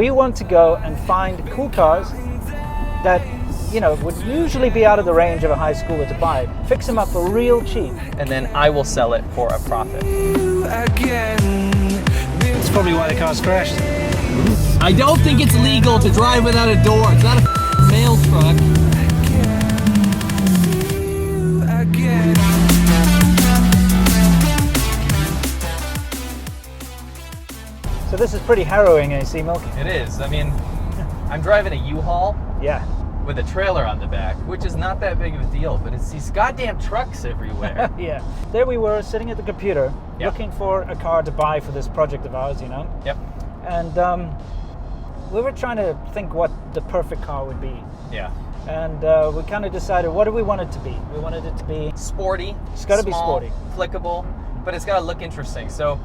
We want to go and find cool cars that, would usually be out of the range of a high schooler to buy. Fix them up for real cheap. And then I will sell it for a profit. That's probably why the car's crashed. I don't think it's legal to drive without a door. It's not a mail truck. So this is pretty harrowing, AC Milk. It is. I mean, I'm driving a U-Haul. Yeah. With a trailer on the back, which is not that big of a deal, but it's these goddamn trucks everywhere. Yeah. There we were, sitting at the computer, looking for a car to buy for this project of ours, Yep. And we were trying to think what the perfect car would be. Yeah. And we kind of decided, what do we want it to be? We wanted it to be sporty. It's got to be sporty. Flickable, but it's got to look interesting. So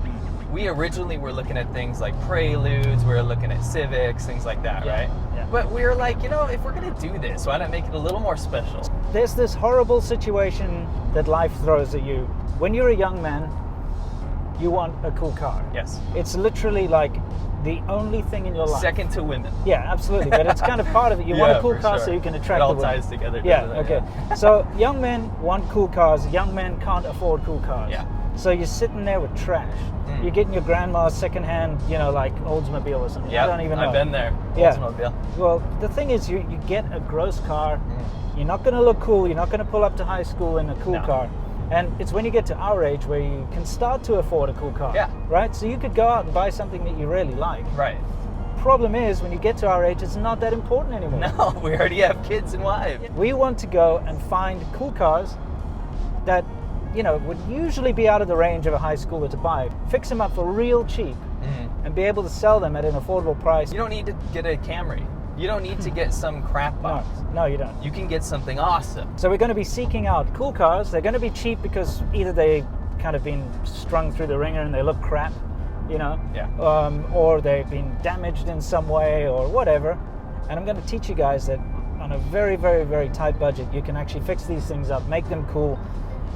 we originally were looking at things like Preludes, we were looking at Civics, things like that, right? Yeah. But we were like, if we're going to do this, why not make it a little more special? There's this horrible situation that life throws at you. When you're a young man, you want a cool car. Yes. It's literally like the only thing in your life. Second to women. Yeah, absolutely. But it's kind of part of it. You want a cool car so you can attract the women. It all ties together. Yeah, okay. So young men want cool cars. Young men can't afford cool cars. Yeah. So you're sitting there with trash. You're getting your grandma's secondhand, like Oldsmobile or something. Yeah, I don't even know. I've been there. Yeah. Oldsmobile. Well, the thing is, you get a gross car. You're not going to look cool. You're not going to pull up to high school in a cool car. And it's when you get to our age where you can start to afford a cool car. Yeah. Right? So you could go out and buy something that you really like. Right. Problem is, when you get to our age, it's not that important anymore. No, we already have kids and wives. We want to go and find cool cars that, would usually be out of the range of a high schooler to buy. Fix them up for real cheap and be able to sell them at an affordable price. You don't need to get a Camry. You don't need to get some crap box. No, you don't. You can get something awesome. So we're going to be seeking out cool cars. They're going to be cheap because either they kind of been strung through the ringer and they look crap, or they've been damaged in some way or whatever. And I'm going to teach you guys that on a very, very, very tight budget, you can actually fix these things up, make them cool,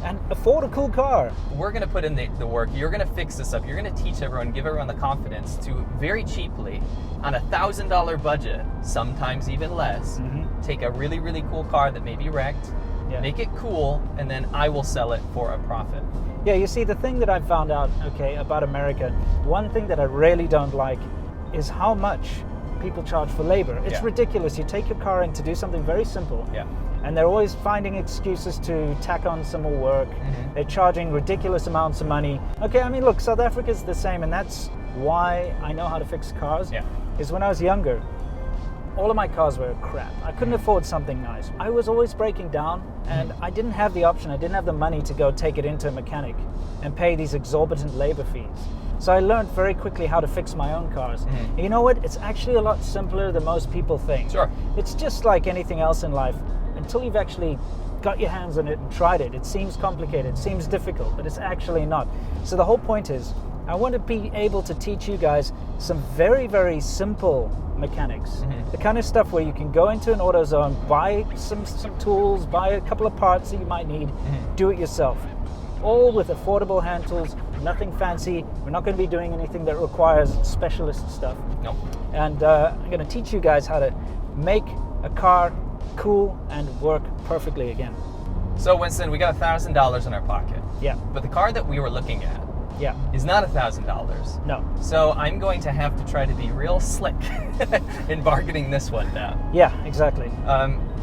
and afford a cool car. We're going to put in the work. You're going to fix this up. You're going to teach everyone, give everyone the confidence to very cheaply, on $1,000 budget, sometimes even less, take a really, really cool car that may be wrecked, make it cool, and then I will sell it for a profit. Yeah, you see, the thing that I've found out, about America, one thing that I really don't like is how much people charge for labor. It's ridiculous. You take your car in to do something very simple. Yeah. And they're always finding excuses to tack on some more work. They're charging ridiculous amounts of money. Okay, I mean, look, South Africa's the same, and that's why I know how to fix cars. Yeah. Is when I was younger, all of my cars were crap. I couldn't afford something nice. I was always breaking down, and I didn't have the option. I didn't have the money to go take it into a mechanic and pay these exorbitant labor fees. So I learned very quickly how to fix my own cars. And you know what? It's actually a lot simpler than most people think. Sure. It's just like anything else in life. Until you've actually got your hands on it and tried it, it seems complicated, it seems difficult, but it's actually not. So the whole point is, I want to be able to teach you guys some very, very simple mechanics. The kind of stuff where you can go into an AutoZone, buy some tools, buy a couple of parts that you might need, do it yourself. All with affordable hand tools, nothing fancy. We're not going to be doing anything that requires specialist stuff. No. And I'm going to teach you guys how to make a car cool and work perfectly again. So Winston, we got $1,000 in our pocket. Yeah. But the car that we were looking at Yeah. is not $1,000. No. So I'm going to have to try to be real slick in bargaining this one down. Yeah, exactly.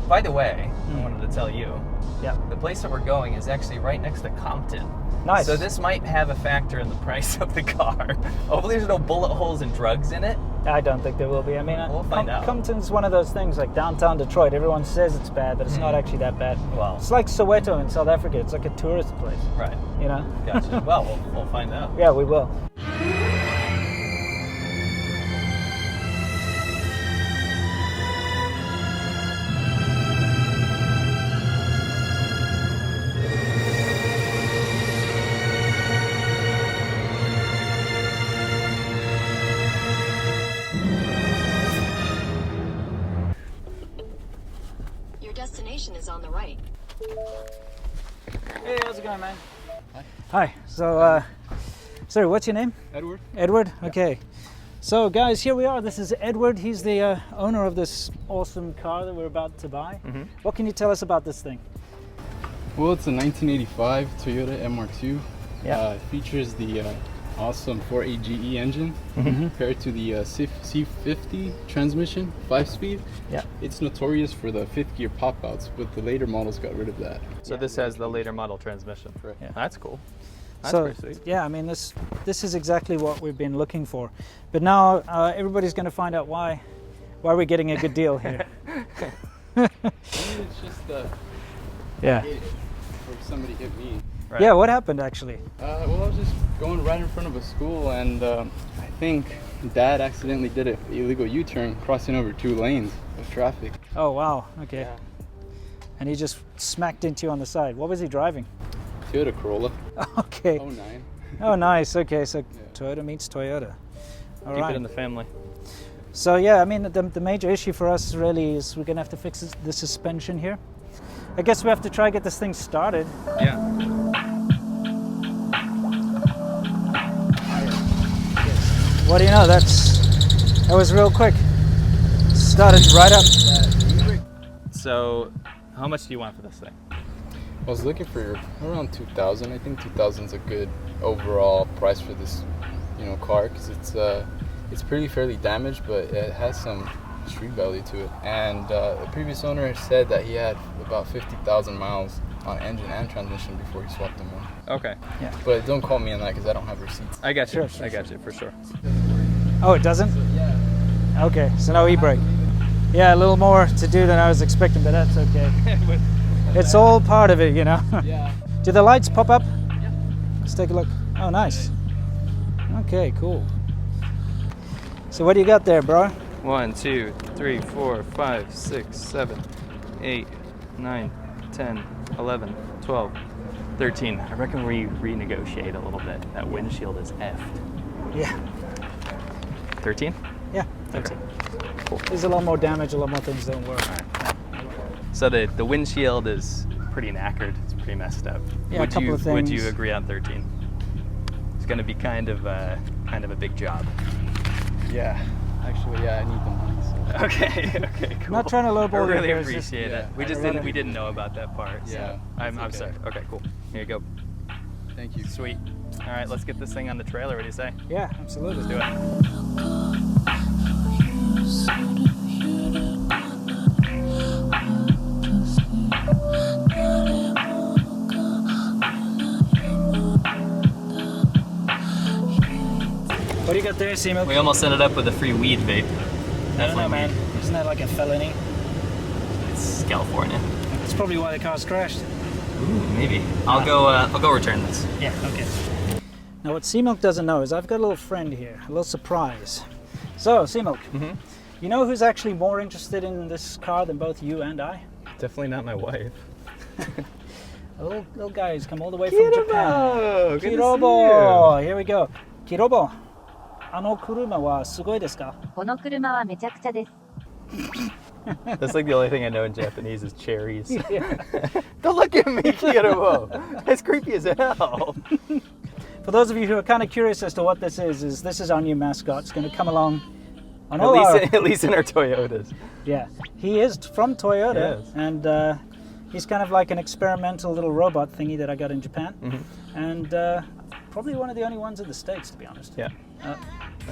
By the way, I wanted to tell you, Yeah. the place that we're going is actually right next to Compton. Nice. So this might have a factor in the price of the car. Hopefully there's no bullet holes and drugs in it. I don't think there will be. I mean, We'll find out. Compton's one of those things like downtown Detroit. Everyone says it's bad, but it's not actually that bad. Well. It's like Soweto in South Africa. It's like a tourist place. Right. You know? Gotcha. Well, we'll find out. Yeah, we will. Destination is on the right. Hey, how's it going, man? Hi. So, sorry, what's your name? Edward. Edward? Okay. So guys, here we are. This is Edward. He's the owner of this awesome car that we're about to buy. What can you tell us about this thing? Well, it's a 1985 Toyota MR2. Yeah. It features the awesome 4AGE engine compared to the C50 transmission, 5-speed. Yeah. It's notorious for the 5th gear pop-outs, but the later models got rid of that. So this has the later model transmission. Correct. Yeah. That's cool. That's So pretty sweet. yeah, I mean this is exactly what we've been looking for. But now everybody's going to find out why we're getting a good deal here. It's just Yeah. or somebody hit me. Right. Yeah. What happened actually? Well, I was just going right in front of a school, and I think Dad accidentally did an illegal U-turn, crossing over 2 lanes of traffic. Oh wow. Okay. Yeah. And he just smacked into you on the side. What was he driving? Toyota Corolla, Okay. 09. Oh, nice. Okay, so Toyota meets Toyota. All Keep right. it in the family. So yeah, I mean the major issue for us really is we're gonna have to fix the suspension here. I guess we have to try to get this thing started. Yeah. What do you know? That was real quick. Started right up. So, how much do you want for this thing? I was looking for around 2,000. I think 2,000 is a good overall price for this, car, because it's pretty fairly damaged, but it has some street value to it. And the previous owner said that he had about 50,000 miles on engine and transmission before he swapped them on. Okay. Yeah. But don't call me on that because I don't have receipts. I got you. Sure. I got you for sure. Oh, it doesn't? Yeah. Okay, so no e-brake. Yeah, a little more to do than I was expecting, but that's okay. It's all part of it, Yeah. Do the lights pop up? Yeah. Let's take a look. Oh, nice. Okay, cool. So what do you got there, bro? 1, 2, 3, 4, 5, 6, 7, 8, 9, 10, 11, 12, 13. I reckon we renegotiate a little bit. That windshield is effed. Yeah. 13? Yeah. Okay. Cool. There's a lot more damage, a lot more things don't work. So the windshield is pretty knackered. It's pretty messed up. Yeah, a couple of things. Would you agree on 13? It's going to be kind of a big job. Yeah. Actually, yeah, I need the money. So. Okay, cool. Not trying to lowball I you really here, it's just- appreciate it. We just rather- we didn't know about that part. So Yeah, I'm it's okay. sorry. Okay, cool. Here you go. Thank you. Sweet. All right, let's get this thing on the trailer. What do you say? Yeah, absolutely. Let's do it. What do you got there, Seaman? We almost ended up with a free weed vape. I don't know, man. Isn't that like a felony? It's California. That's probably why the car's crashed. Ooh, maybe. I'll go return this. Yeah, okay. Now what Seamilk doesn't know is I've got a little friend here, a little surprise. So, Seamilk, you know who's actually more interested in this car than both you and I? Definitely not my wife. A little guy who's come all the way from Japan. Good to see Kirobo! Here we go. Kirobo, あの車はすごいですか?この車はめちゃくちゃです。 That's like the only thing I know in Japanese is cherries. Don't look at me, Kirobo. That's creepy as hell. For those of you who are kind of curious as to what this is this is our new mascot. It's going to come along on all our... At least in our Toyotas. Yeah, he is from Toyota, Yes. and he's kind of like an experimental little robot thingy that I got in Japan, and probably one of the only ones in the States, to be honest. Yeah.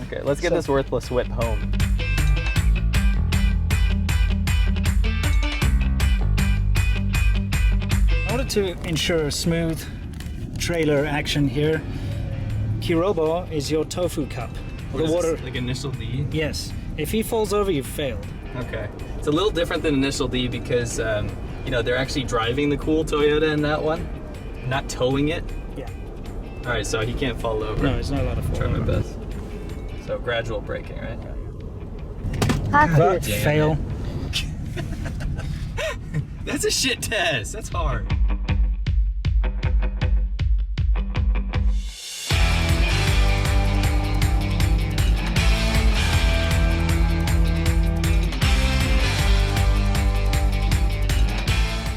Okay, let's get this worthless whip home. In order to ensure smooth trailer action here, Kirobo is your tofu cup. What is this, like Initial D? Yes. If he falls over, you've failed. Okay. It's a little different than Initial D because, they're actually driving the cool Toyota in that one, not towing it. Yeah. All right, so he can't fall over. No, it's not allowed to fall Try my over. best. So gradual braking, right? But fail. That's a shit test. That's hard.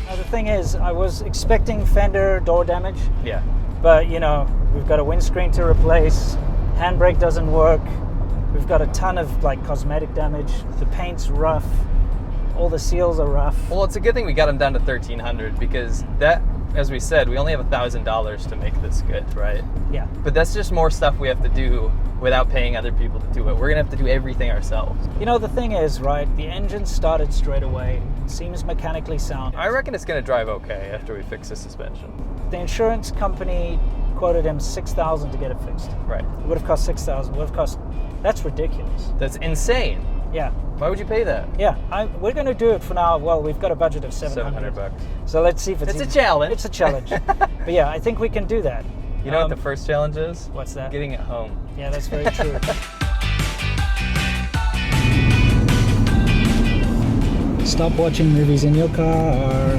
Now the thing is, I was expecting fender door damage, Yeah. but we've got a windscreen to replace. Handbrake doesn't work. We've got a ton of like cosmetic damage. The paint's rough. All the seals are rough. Well, it's a good thing we got them down to $1,300 because that, as we said, we only have $1,000 to make this good, right? Yeah. But that's just more stuff we have to do without paying other people to do it. We're gonna have to do everything ourselves. You know, the thing is, right, the engine started straight away. It seems mechanically sound. I reckon it's gonna drive okay after we fix the suspension. The insurance company quoted him $6,000 to get it fixed. Right. It would have cost $6,000. Would have cost. That's ridiculous. That's insane. Yeah. Why would you pay that? Yeah. We're going to do it for now. Well, we've got a budget of $700. So let's see if it's. It's a challenge. It's a challenge. But yeah, I think we can do that. You know what the first challenge is? What's that? Getting it home. Yeah, that's very true. Stop watching movies in your car.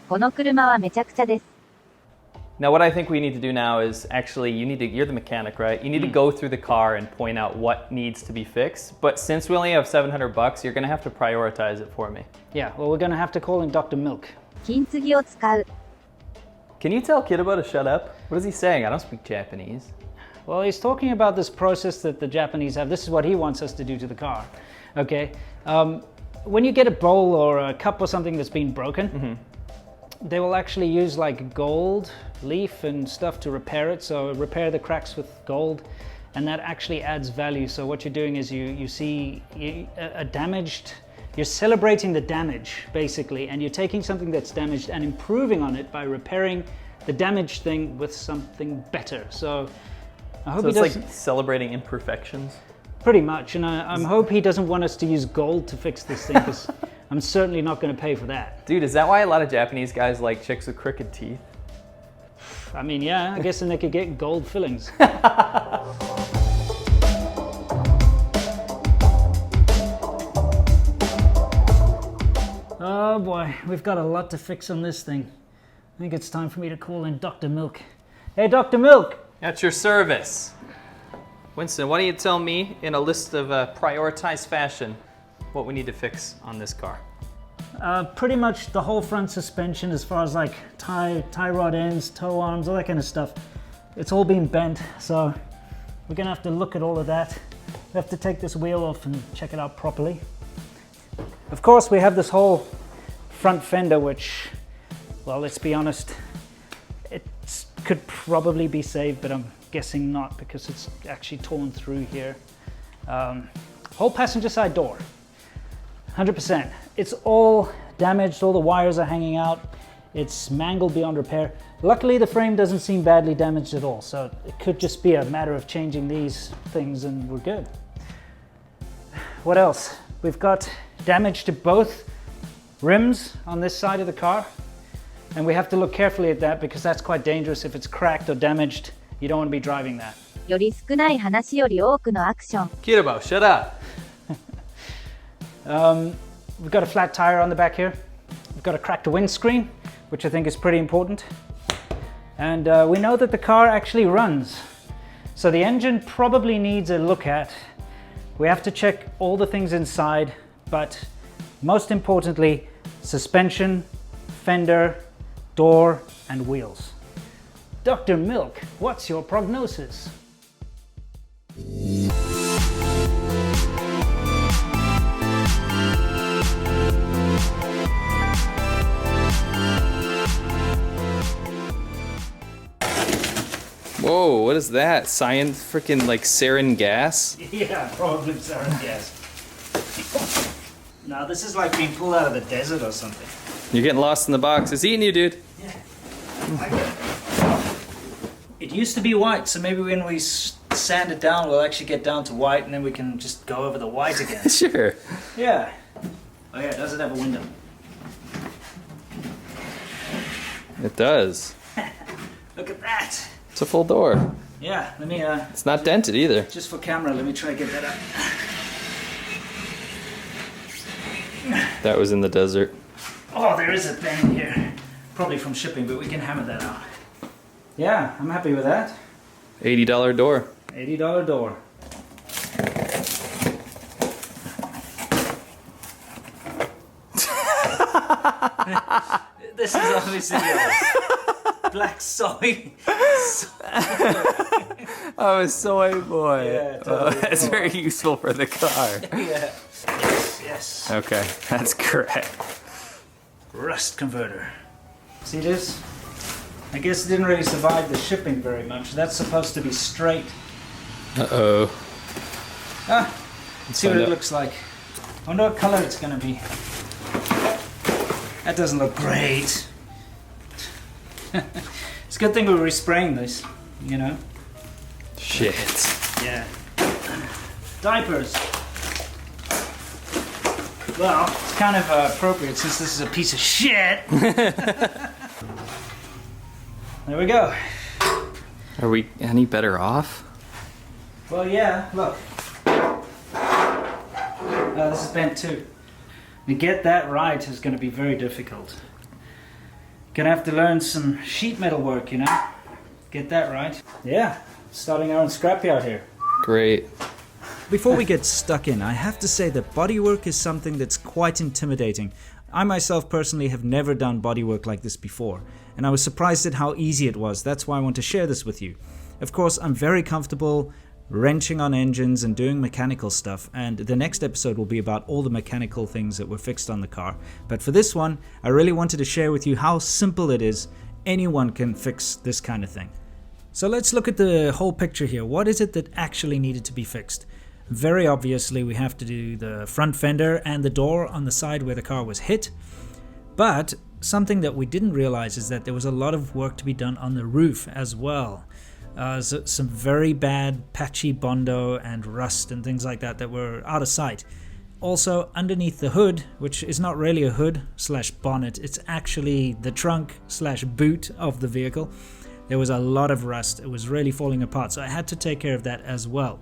この車はめちゃくちゃです。 Now, what I think we need to do now is actually, you're the mechanic, right? You need to go through the car and point out what needs to be fixed. But since we only have $700, you're going to have to prioritize it for me. Yeah, well, we're going to have to call in Dr. Milk. 金継ぎを使う。 Can you tell Kidaba to shut up? What is he saying? I don't speak Japanese. Well, he's talking about this process that the Japanese have. This is what he wants us to do to the car. Okay? When you get a bowl or a cup or something that's been broken, they will actually use like gold leaf and stuff to repair it. So repair the cracks with gold, and that actually adds value. So what you're doing is you see a damaged, you're celebrating the damage basically, and you're taking something that's damaged and improving on it by repairing the damaged thing with something better. So I hope So he it's doesn't. like celebrating imperfections. Pretty much, and I hope he doesn't want us to use gold to fix this thing, because I'm certainly not going to pay for that. Dude, is that why a lot of Japanese guys like chicks with crooked teeth? I mean, yeah, I guess then they could get gold fillings. Oh boy, we've got a lot to fix on this thing. I think it's time for me to call in Dr. Milk. Hey, Dr. Milk! At your service. Winston, why don't you tell me in a list of prioritized fashion what we need to fix on this car? Pretty much the whole front suspension, as far as like tie rod ends, toe arms, all that kind of stuff. It's all been bent, so we're gonna have to look at all of that. We have to take this wheel off and check it out properly. Of course, we have this whole front fender, which, well, let's be honest, it could probably be saved, but I'm guessing not, because it's actually torn through here. Whole passenger side door, 100%. It's all damaged, all the wires are hanging out. It's mangled beyond repair. Luckily, the frame doesn't seem badly damaged at all, so it could just be a matter of changing these things and we're good. What else? We've got damage to both rims on this side of the car, and we have to look carefully at that because that's quite dangerous. If it's cracked or damaged, you don't want to be driving that. より少ない話より多くのアクション。 Kirabo, shut up. We've got a flat tire on the back here. We've got a cracked windscreen, which I think is pretty important. And we know that the car actually runs. So the engine probably needs a look at. We have to check all the things inside, but most importantly, suspension, fender, door, and wheels. Dr. Milk, what's your prognosis? Whoa, what is that? Cyan freaking like sarin gas? Yeah, probably sarin gas. Now this is like being pulled out of the desert or something. You're getting lost in the box. It's eating you, dude. Yeah. It used to be white, so maybe when we sand it down, we'll actually get down to white, and then we can just go over the white again. Sure. Yeah. Oh yeah, does it have a window? It does. Look at that. It's a full door. Yeah, let me, It's not dented either. just for camera, let me try to get that up. That was in the desert. Oh, there is a bend here. Probably from shipping, but we can hammer that out. Yeah, I'm happy with that. $80 door. $80 door. Let me see yours. Black soy. Oh, a soy boy. Yeah, totally. That's very useful for the car. Yeah. Yes. Okay, that's correct. Rust converter. See this? I guess it didn't really survive the shipping very much. That's supposed to be straight. Uh-oh. Let's see what it looks like. I wonder what color it's gonna be. That doesn't look great. It's a good thing we're respraying this, you know? Shit. Yeah. Diapers. Well, it's kind of appropriate since this is a piece of shit. There we go. Are we any better off? Well, yeah, look. This is bent too. To get that right is going to be very difficult. Gonna have to learn some sheet metal work, you know? Get that right. Yeah, starting our own scrapyard here. Great. Before we get stuck in, I have to say that bodywork is something that's quite intimidating. I myself personally have never done bodywork like this before, and I was surprised at how easy it was. That's why I want to share this with you. Of course, I'm very comfortable wrenching on engines and doing mechanical stuff, and the next episode will be about all the mechanical things that were fixed on the car. But for this one, I really wanted to share with you how simple it is. Anyone can fix this kind of thing. So let's look at the whole picture here. What is it that actually needed to be fixed? Very obviously, we have to do the front fender and the door on the side where the car was hit. But something that we didn't realize is that there was a lot of work to be done on the roof as well. Some very bad patchy bondo and rust and things like that were out of sight. Also, underneath the hood, which is not really a hood slash bonnet, it's actually the trunk slash boot of the vehicle, there was a lot of rust. It was really falling apart, so I had to take care of that as well.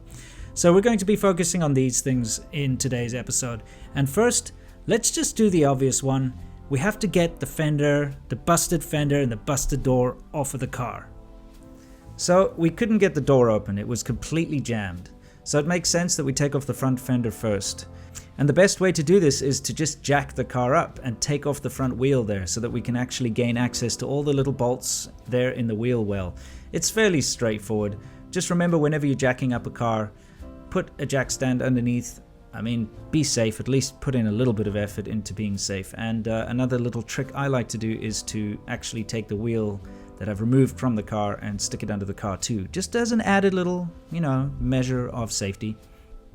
So we're going to be focusing on these things in today's episode. And first, let's just do the obvious one. We have to get the fender, the busted fender and the busted door off of the car. So we couldn't get the door open, it was completely jammed. So it makes sense that we take off the front fender first. And the best way to do this is to just jack the car up and take off the front wheel there so that we can actually gain access to all the little bolts there in the wheel well. It's fairly straightforward. Just remember, whenever you're jacking up a car, put a jack stand underneath. I mean, be safe, at least put in a little bit of effort into being safe. And another little trick I like to do is to actually take the wheel that I've removed from the car and stick it under the car too, just as an added little, measure of safety.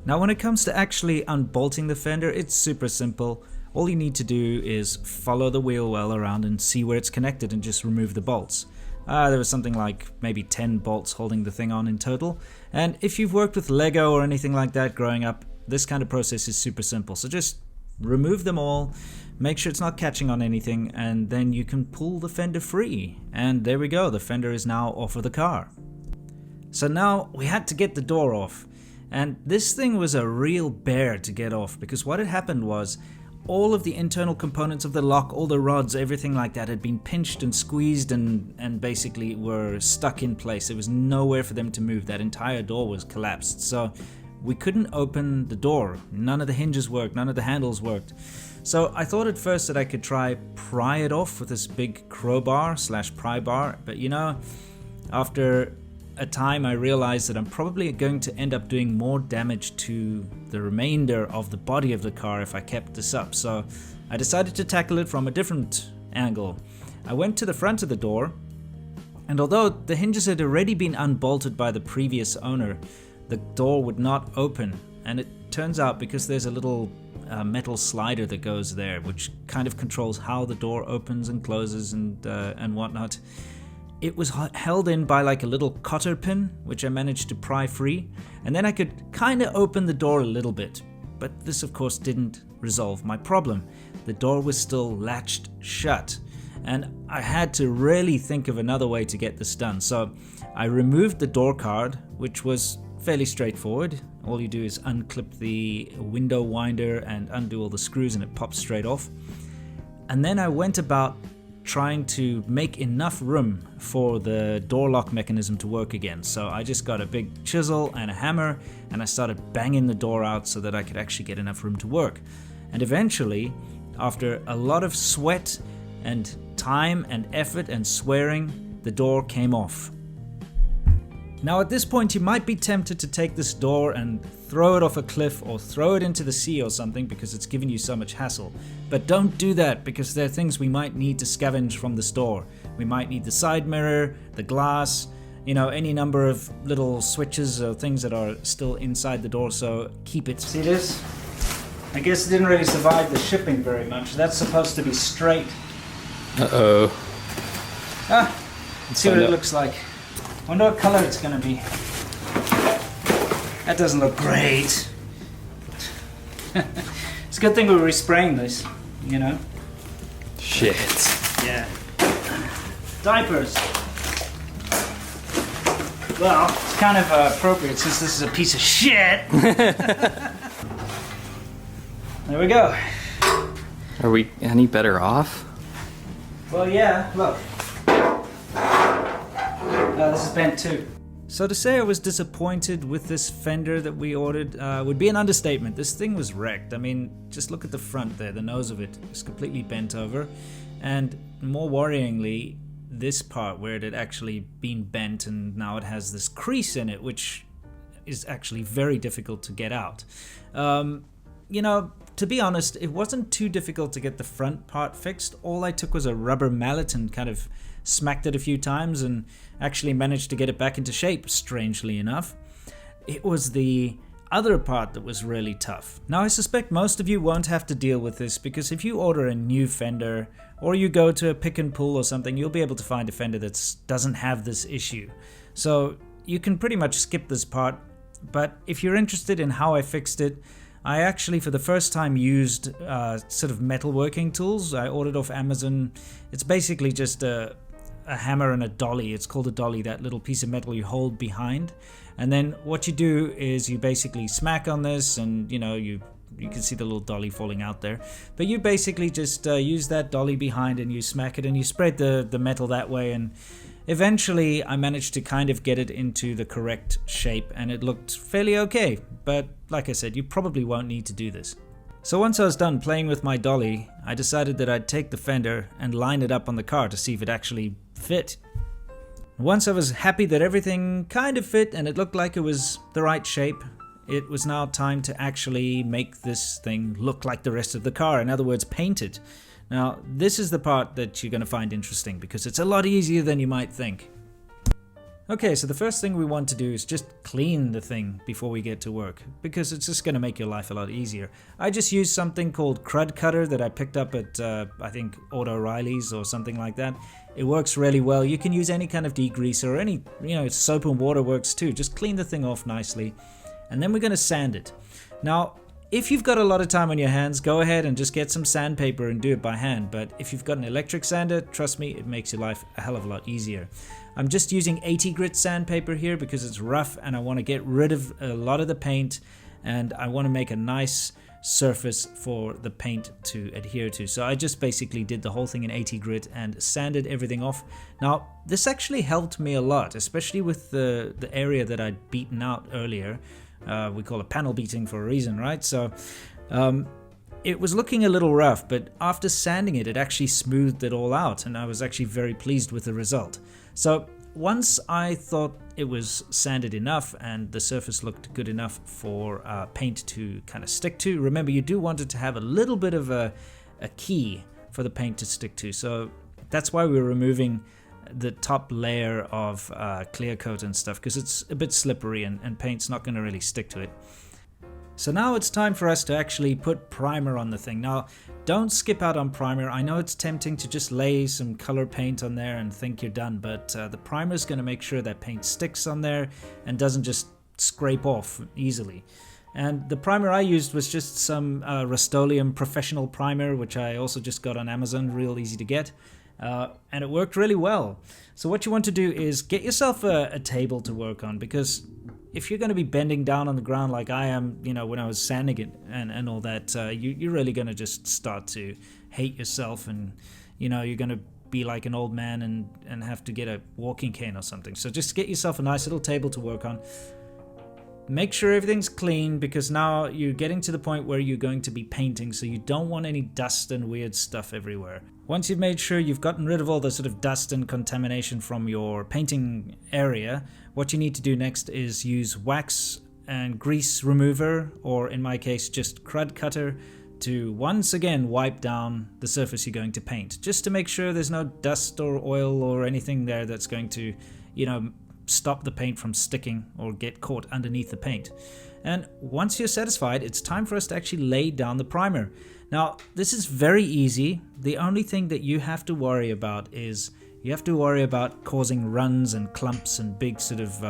Now when it comes to actually unbolting the fender, it's super simple. All you need to do is follow the wheel well around and see where it's connected and just remove the bolts. There was something like maybe 10 bolts holding the thing on in total. And if you've worked with Lego or anything like that growing up, this kind of process is super simple. So just remove them all, make sure it's not catching on anything, and then you can pull the fender free. And there we go, the fender is now off of the car. So now we had to get the door off. And this thing was a real bear to get off, because what had happened was all of the internal components of the lock, all the rods, everything like that had been pinched and squeezed and basically were stuck in place. There was nowhere for them to move. That entire door was collapsed. So we couldn't open the door. None of the hinges worked. None of the handles worked. So I thought at first that I could try pry it off with this big crowbar slash pry bar. But after a time I realized that I'm probably going to end up doing more damage to the remainder of the body of the car if I kept this up. So I decided to tackle it from a different angle. I went to the front of the door, and although the hinges had already been unbolted by the previous owner, the door would not open. And it turns out, because there's a little metal slider that goes there, which kind of controls how the door opens and closes and whatnot, it was held in by like a little cotter pin, which I managed to pry free, and then I could kind of open the door a little bit. But this of course didn't resolve my problem. The door was still latched shut, and I had to really think of another way to get this done. So I removed the door card, which was fairly straightforward. All you do is unclip the window winder and undo all the screws and it pops straight off. And then I went about trying to make enough room for the door lock mechanism to work again. So I just got a big chisel and a hammer and I started banging the door out so that I could actually get enough room to work. And eventually, after a lot of sweat and time and effort and swearing, the door came off. Now at this point you might be tempted to take this door and throw it off a cliff or throw it into the sea or something because it's given you so much hassle. But don't do that, because there are things we might need to scavenge from this door. We might need the side mirror, the glass, any number of little switches or things that are still inside the door, so keep it. See this? I guess it didn't really survive the shipping very much. That's supposed to be straight. Uh-oh. Let's see what it looks like. Wonder what color it's gonna be. That doesn't look great. It's a good thing we were respraying this, Shit. Yeah. Diapers. Well, it's kind of appropriate since this is a piece of shit. There we go. Are we any better off? Well, yeah, look. This is bent too. So to say I was disappointed with this fender that we ordered would be an understatement. This thing was wrecked. I mean, just look at the front there. The nose of it is completely bent over. And more worryingly, this part where it had actually been bent and now it has this crease in it, which is actually very difficult to get out. To be honest, it wasn't too difficult to get the front part fixed. All I took was a rubber mallet and kind of smacked it a few times and actually managed to get it back into shape, strangely enough. It was the other part that was really tough. Now, I suspect most of you won't have to deal with this, because if you order a new fender or you go to a pick and pull or something, you'll be able to find a fender that doesn't have this issue. So you can pretty much skip this part. But if you're interested in how I fixed it, I actually for the first time used sort of metalworking tools. I ordered off Amazon. It's basically just a hammer and a dolly. It's called a dolly, that little piece of metal you hold behind. And then what you do is you basically smack on this, and you can see the little dolly falling out there. But you basically just use that dolly behind and you smack it and you spread the metal that way, and eventually I managed to kind of get it into the correct shape and it looked fairly okay. But like I said, you probably won't need to do this. So once I was done playing with my dolly, I decided that I'd take the fender and line it up on the car to see if it actually fit. Once I was happy that everything kind of fit and it looked like it was the right shape, it was now time to actually make this thing look like the rest of the car. In other words, paint it. Now, this is the part that you're going to find interesting because it's a lot easier than you might think. Okay, so the first thing we want to do is just clean the thing before we get to work, because it's just going to make your life a lot easier. I just used something called Crud Cutter that I picked up at, I think, Auto O'Reilly's or something like that. It works really well. You can use any kind of degreaser or any, soap and water works too. Just clean the thing off nicely, and then we're going to sand it. Now, if you've got a lot of time on your hands, go ahead and just get some sandpaper and do it by hand. But if you've got an electric sander, trust me, it makes your life a hell of a lot easier. I'm just using 80 grit sandpaper here because it's rough and I want to get rid of a lot of the paint, and I want to make a nice surface for the paint to adhere to. So I just basically did the whole thing in 80 grit and sanded everything off. Now, this actually helped me a lot, especially with the area that I'd beaten out earlier. We call it panel beating for a reason, right? So it was looking a little rough, but after sanding it, it actually smoothed it all out, and I was actually very pleased with the result. So once I thought it was sanded enough and the surface looked good enough for paint to kind of stick to, remember you do want it to have a little bit of a key for the paint to stick to. So that's why we're removing the top layer of clear coat and stuff, because it's a bit slippery and paint's not going to really stick to it. So now it's time for us to actually put primer on the thing. Now, don't skip out on primer. I know it's tempting to just lay some color paint on there and think you're done, but the primer is going to make sure that paint sticks on there and doesn't just scrape off easily. And the primer I used was just some Rust-Oleum Professional Primer, which I also just got on Amazon, real easy to get. And it worked really well. So what you want to do is get yourself a table to work on, because if you're going to be bending down on the ground like I am, when I was sanding it and all that, you're really going to just start to hate yourself, and you're going to be like an old man and have to get a walking cane or something. So just get yourself a nice little table to work on. make sure everything's clean, because now you're getting to the point where you're going to be painting, so you don't want any dust and weird stuff everywhere. Once you've made sure you've gotten rid of all the sort of dust and contamination from your painting area, what you need to do next is use wax and grease remover, or in my case just crud cutter, to once again wipe down the surface you're going to paint, just to make sure there's no dust or oil or anything there that's going to, stop the paint from sticking or get caught underneath the paint. And once you're satisfied, it's time for us to actually lay down the primer. Now, this is very easy. The only thing that you have to worry about is you have to worry about causing runs and clumps and big sort of,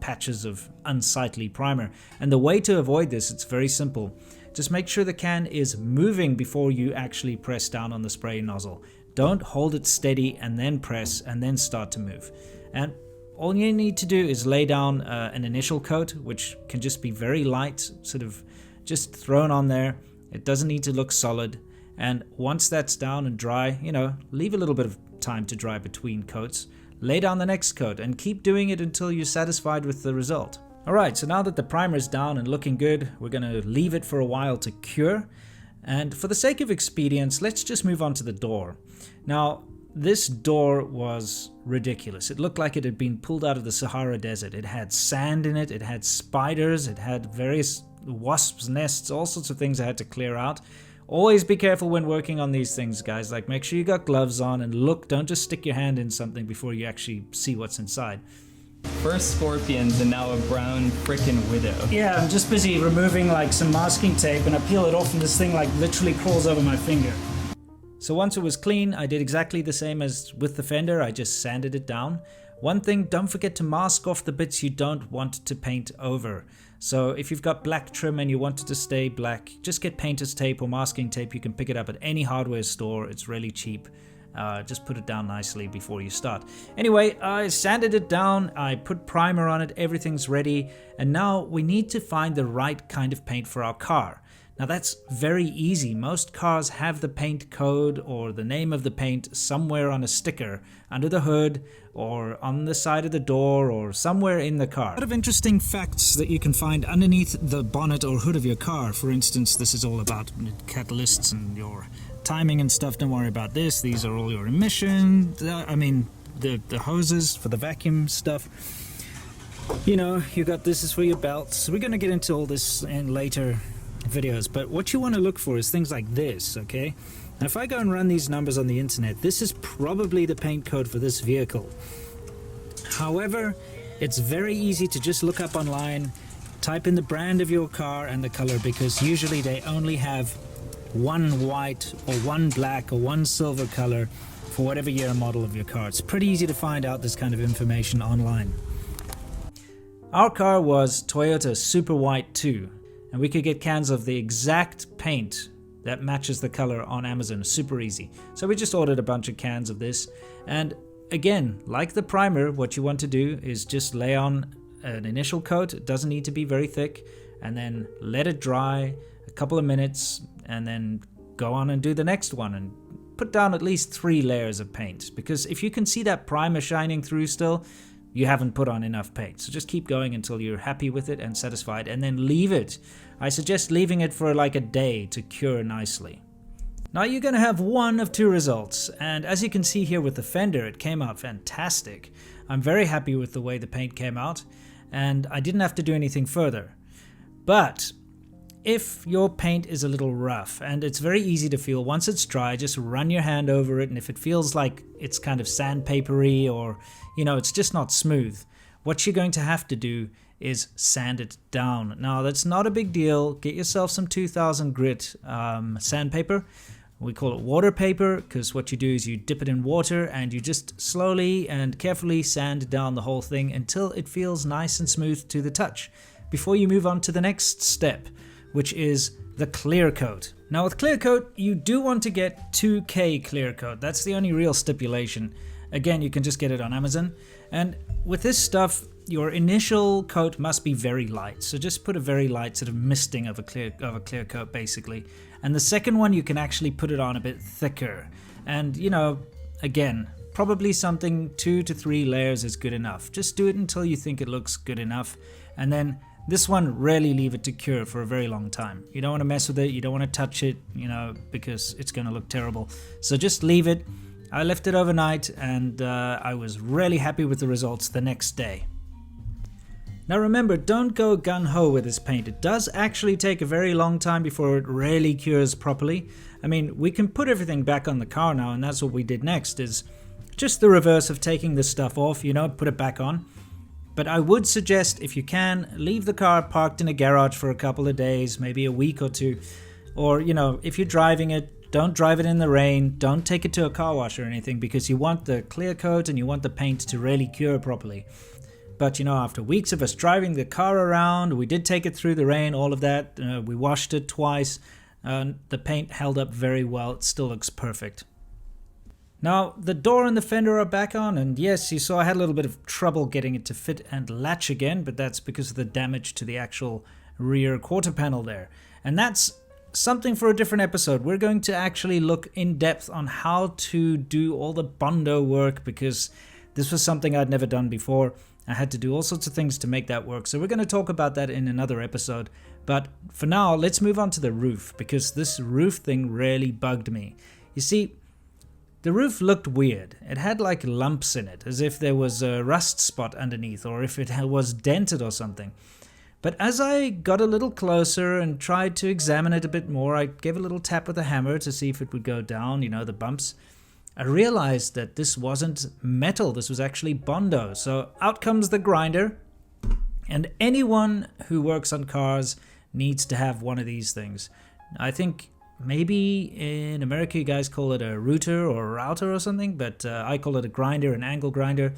patches of unsightly primer. And the way to avoid this, it's very simple. Just make sure the can is moving before you actually press down on the spray nozzle. Don't hold it steady and then press and then start to move. And all you need to do is lay down an initial coat, which can just be very light, sort of just thrown on there. It doesn't need to look solid. And once that's down and dry, leave a little bit of time to dry between coats. Lay down the next coat and keep doing it until you're satisfied with the result. Alright, so now that the primer is down and looking good, we're going to leave it for a while to cure. And for the sake of expedience, let's just move on to the door. Now, this door was ridiculous. It looked like it had been pulled out of the Sahara Desert. It had sand in it, it had spiders, it had various wasps' nests, all sorts of things I had to clear out. Always be careful when working on these things, guys. Like, make sure you got gloves on and look, don't just stick your hand in something before you actually see what's inside. First scorpions and now a brown frickin' widow. Yeah, I'm just busy removing like some masking tape, and I peel it off and this thing like literally crawls over my finger. So once it was clean, I did exactly the same as with the fender. I just sanded it down. One thing, don't forget to mask off the bits you don't want to paint over. So if you've got black trim and you want it to stay black, just get painter's tape or masking tape. You can pick it up at any hardware store. It's really cheap. Just put it down nicely before you start. Anyway, I sanded it down, I put primer on it, everything's ready, and now we need to find the right kind of paint for our car. Now that's very easy. Most cars have the paint code or the name of the paint somewhere on a sticker under the hood or on the side of the door or somewhere in the car. A lot of interesting facts that you can find underneath the bonnet or hood of your car. For instance, this is all about catalysts and your timing and stuff. Don't worry about this. These are all your emissions. The hoses for the vacuum stuff. You got this is for your belts. We're going to get into all this in later videos, but what you want to look for is things like this, okay? Now if I go and run these numbers on the internet, this is probably the paint code for this vehicle. However, it's very easy to just look up online, type in the brand of your car and the color, because usually they only have one white or one black or one silver color for whatever year and model of your car. It's pretty easy to find out this kind of information online. Our car was Toyota Super White 2. And we could get cans of the exact paint that matches the color on Amazon. Super easy. So we just ordered a bunch of cans of this. And again, like the primer, what you want to do is just lay on an initial coat. It doesn't need to be very thick. And then let it dry a couple of minutes. And then go on and do the next one. And put down at least 3 layers of paint. Because if you can see that primer shining through still, you haven't put on enough paint. So just keep going until you're happy with it and satisfied, and then leave it. I suggest leaving it for like a day to cure nicely. Now you're going to have one of 2 results, and as you can see here with the fender, it came out fantastic. I'm very happy with the way the paint came out, and I didn't have to do anything further. But if your paint is a little rough, and it's very easy to feel once it's dry, just run your hand over it, and if it feels like it's kind of sandpapery or it's just not smooth, what you're going to have to do is sand it down. Now that's not a big deal. Get yourself some 2000 grit sandpaper. We call it water paper because what you do is you dip it in water and you just slowly and carefully sand down the whole thing until it feels nice and smooth to the touch before you move on to the next step, which is the clear coat. Now with clear coat, you do want to get 2K clear coat. That's the only real stipulation. Again, you can just get it on Amazon. And with this stuff, your initial coat must be very light. So just put a very light sort of misting of a clear coat basically. And the second one, you can actually put it on a bit thicker. And again, probably something 2 to 3 layers is good enough. Just do it until you think it looks good enough. And then This one, rarely leave it to cure for a very long time. You don't want to mess with it, you don't want to touch it, because it's going to look terrible. So just leave it. I left it overnight and I was really happy with the results the next day. Now remember, don't go gung-ho with this paint. It does actually take a very long time before it really cures properly. I mean, we can put everything back on the car now, and that's what we did next, is just the reverse of taking this stuff off, put it back on. But I would suggest, if you can, leave the car parked in a garage for a couple of days, maybe a week or two. Or, if you're driving it, don't drive it in the rain. Don't take it to a car wash or anything, because you want the clear coat and you want the paint to really cure properly. But, after weeks of us driving the car around, we did take it through the rain, all of that. We washed it twice. The paint held up very well. It still looks perfect. Now, the door and the fender are back on, and yes, you saw I had a little bit of trouble getting it to fit and latch again, but that's because of the damage to the actual rear quarter panel there. And that's something for a different episode. We're going to actually look in depth on how to do all the Bondo work, because this was something I'd never done before. I had to do all sorts of things to make that work, so we're going to talk about that in another episode. But for now, let's move on to the roof, because this roof thing really bugged me. You see, the roof looked weird. It had like lumps in it, as if there was a rust spot underneath, or if it was dented or something. But as I got a little closer and tried to examine it a bit more, I gave a little tap with a hammer to see if it would go down, the bumps. I realized that this wasn't metal, this was actually Bondo. So out comes the grinder, and anyone who works on cars needs to have one of these things. I think maybe in America you guys call it a router or a router or something, but I call it a grinder, an angle grinder.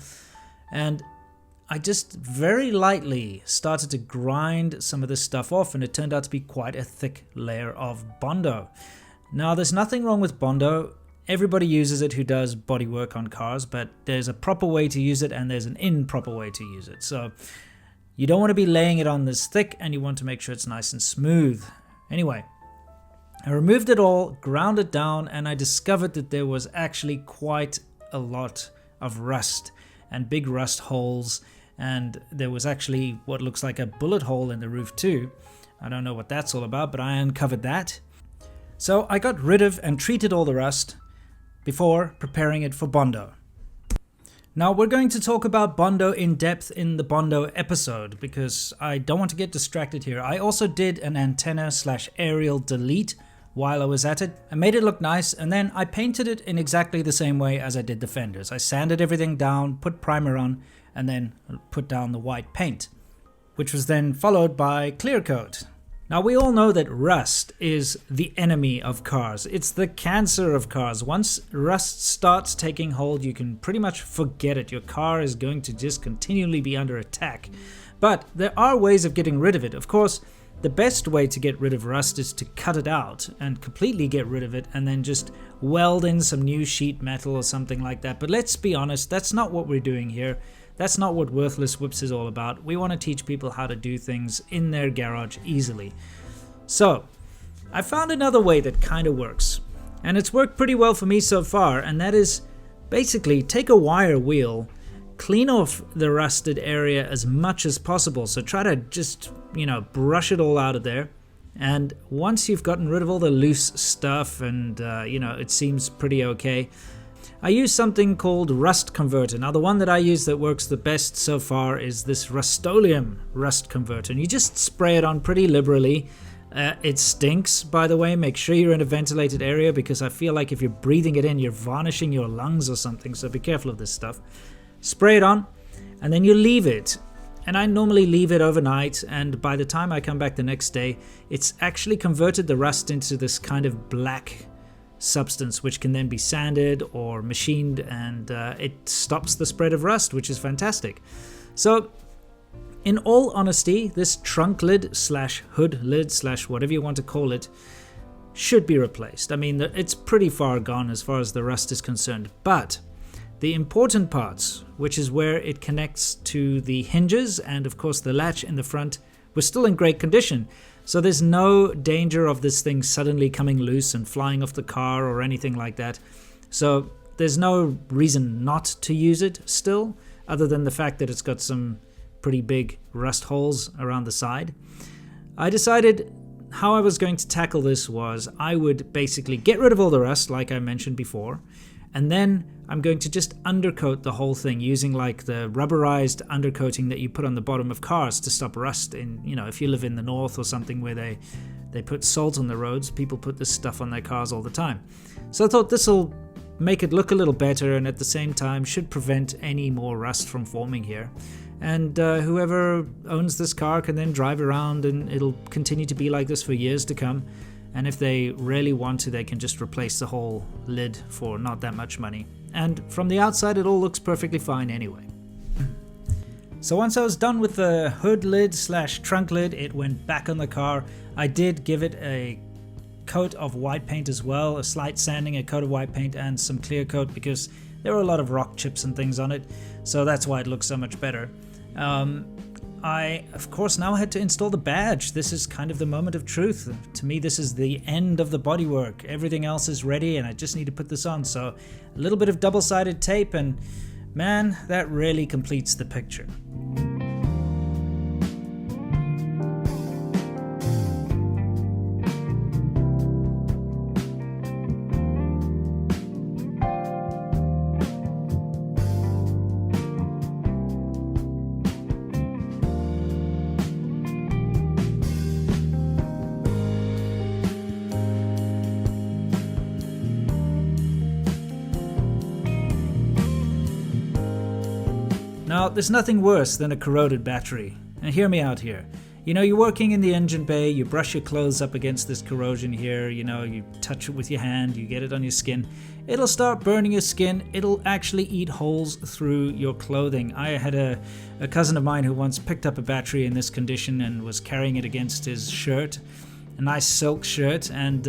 And I just very lightly started to grind some of this stuff off, and it turned out to be quite a thick layer of Bondo. Now, there's nothing wrong with Bondo. Everybody uses it who does body work on cars, but there's a proper way to use it and there's an improper way to use it. So you don't want to be laying it on this thick, and you want to make sure it's nice and smooth. Anyway, I removed it all, ground it down, and I discovered that there was actually quite a lot of rust and big rust holes, and there was actually what looks like a bullet hole in the roof too. I don't know what that's all about, but I uncovered that. So I got rid of and treated all the rust before preparing it for Bondo. Now we're going to talk about Bondo in depth in the Bondo episode, because I don't want to get distracted here. I also did an antenna/aerial delete while I was at it. I made it look nice, and then I painted it in exactly the same way as I did the fenders. I sanded everything down, put primer on, and then put down the white paint, which was then followed by clear coat. Now we all know that rust is the enemy of cars. It's the cancer of cars. Once rust starts taking hold, you can pretty much forget it. Your car is going to just continually be under attack. But there are ways of getting rid of it. Of course, the best way to get rid of rust is to cut it out and completely get rid of it, and then just weld in some new sheet metal or something like that. But let's be honest, that's not what we're doing here. That's not what Worthless Whips is all about. We want to teach people how to do things in their garage easily. So, I found another way that kind of works. And it's worked pretty well for me so far, and that is basically take a wire wheel, clean off the rusted area as much as possible. So try to just, brush it all out of there. And once you've gotten rid of all the loose stuff and, it seems pretty okay, I use something called rust converter. Now the one that I use that works the best so far is this Rust-Oleum rust converter. And you just spray it on pretty liberally. It stinks, by the way. Make sure you're in a ventilated area, because I feel like if you're breathing it in, you're varnishing your lungs or something. So be careful of this stuff. Spray it on, and then you leave it. And I normally leave it overnight, and by the time I come back the next day, it's actually converted the rust into this kind of black substance, which can then be sanded or machined, and it stops the spread of rust, which is fantastic. So in all honesty, this trunk lid / hood lid / whatever you want to call it should be replaced. I mean, it's pretty far gone as far as the rust is concerned, but the important parts, which is where it connects to the hinges and of course the latch in the front, were still in great condition. So there's no danger of this thing suddenly coming loose and flying off the car or anything like that. So there's no reason not to use it still, other than the fact that it's got some pretty big rust holes around the side. I decided how I was going to tackle this was I would basically get rid of all the rust, like I mentioned before, and then I'm going to just undercoat the whole thing using like the rubberized undercoating that you put on the bottom of cars to stop rust. In, you know, if you live in the north or something where they put salt on the roads, people put this stuff on their cars all the time. So I thought this will make it look a little better and at the same time should prevent any more rust from forming here. And whoever owns this car can then drive around and it'll continue to be like this for years to come. And if they really want to, they can just replace the whole lid for not that much money. And from the outside, it all looks perfectly fine anyway. So once I was done with the hood lid / trunk lid, it went back on the car. I did give it a coat of white paint as well, a slight sanding, a coat of white paint and some clear coat because there were a lot of rock chips and things on it. So that's why it looks so much better. I, of course, now had to install the badge. This is kind of the moment of truth. To me, this is the end of the bodywork. Everything else is ready and I just need to put this on. So a little bit of double-sided tape and man, that really completes the picture. Now, there's nothing worse than a corroded battery. And hear me out here. You know, you're working in the engine bay, you brush your clothes up against this corrosion here, you know, you touch it with your hand, you get it on your skin. It'll start burning your skin, it'll actually eat holes through your clothing. I had a cousin of mine who once picked up a battery in this condition and was carrying it against his shirt, a nice silk shirt, and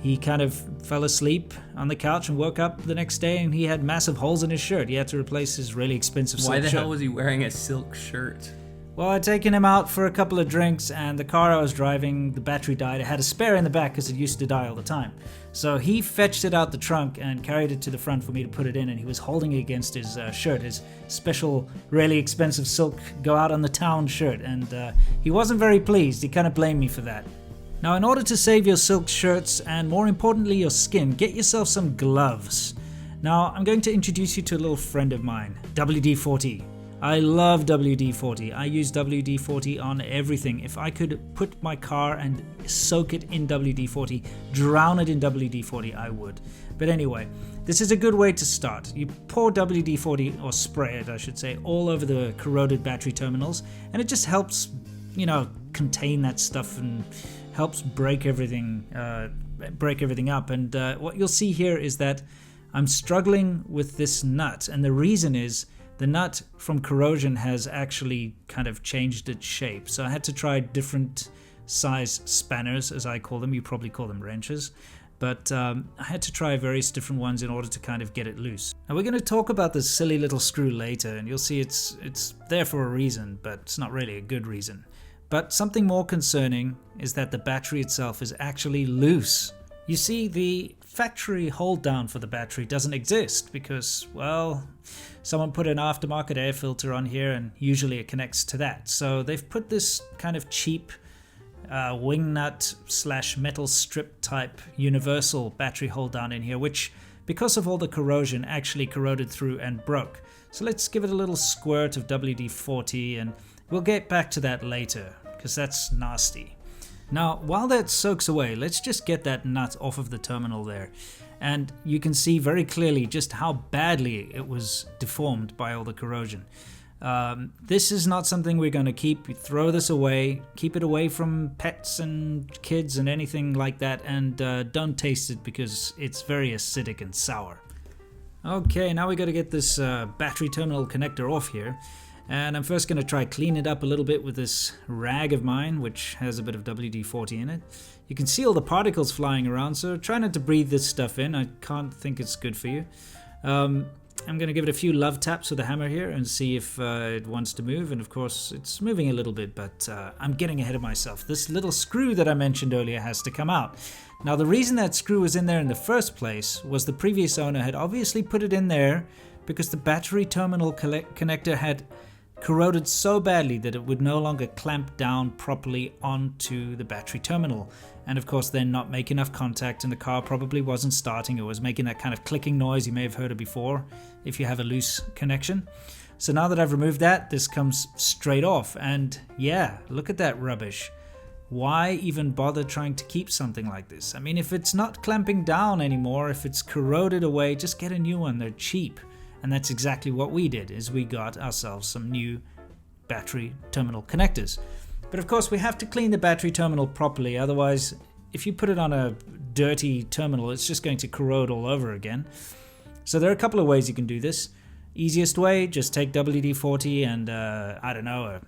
he kind of fell asleep on the couch and woke up the next day and he had massive holes in his shirt. He had to replace his really expensive silk shirt. Why the hell was he wearing a silk shirt? Well, I'd taken him out for a couple of drinks and the car I was driving, the battery died. I had a spare in the back because it used to die all the time. So he fetched it out the trunk and carried it to the front for me to put it in, and he was holding it against his shirt, his special, really expensive silk go out on the town shirt, and he wasn't very pleased. He kind of blamed me for that. Now, in order to save your silk shirts and more importantly your skin, get yourself some gloves. Now, I'm going to introduce you to a little friend of mine, WD-40. I love WD-40. I use WD-40 on everything. If I could put my car and soak it in WD-40, drown it in WD-40, I would. But anyway, this is a good way to start. You pour WD-40, or spray it I should say, all over the corroded battery terminals, and it just helps, you know, contain that stuff and helps break everything up. And what you'll see here is that I'm struggling with this nut, and the reason is the nut from corrosion has actually kind of changed its shape. So I had to try different size spanners, as I call them. You probably call them wrenches. But I had to try various different ones in order to kind of get it loose. Now we're going to talk about this silly little screw later, and you'll see it's there for a reason, but it's not really a good reason. But something more concerning is that the battery itself is actually loose. You see, the factory hold down for the battery doesn't exist because, well, someone put an aftermarket air filter on here and usually it connects to that. So they've put this kind of cheap wing nut / metal strip type universal battery hold down in here, which because of all the corrosion actually corroded through and broke. So let's give it a little squirt of WD-40 and we'll get back to that later because that's nasty. Now, while that soaks away, let's just get that nut off of the terminal there. And you can see very clearly just how badly it was deformed by all the corrosion. This is not something we're going to keep. Throw this away. Keep it away from pets and kids and anything like that. And don't taste it because it's very acidic and sour. Okay, now we got to get this battery terminal connector off here. And I'm first going to try clean it up a little bit with this rag of mine, which has a bit of WD-40 in it. You can see all the particles flying around, so try not to breathe this stuff in. I can't think it's good for you. I'm going to give it a few love taps with the hammer here and see if it wants to move. And of course, it's moving a little bit, but I'm getting ahead of myself. This little screw that I mentioned earlier has to come out. Now, the reason that screw was in there in the first place was the previous owner had obviously put it in there because the battery terminal connector had corroded so badly that it would no longer clamp down properly onto the battery terminal. And of course then not make enough contact, and the car probably wasn't starting. It was making that kind of clicking noise. You may have heard it before if you have a loose connection. So now that I've removed that, this comes straight off, and yeah, look at that rubbish. Why even bother trying to keep something like this? I mean, if it's not clamping down anymore, if it's corroded away, just get a new one. They're cheap. And that's exactly what we did, is we got ourselves some new battery terminal connectors. But of course we have to clean the battery terminal properly, otherwise if you put it on a dirty terminal, it's just going to corrode all over again. So there are a couple of ways you can do this. Easiest way, just take WD-40 and I don't know,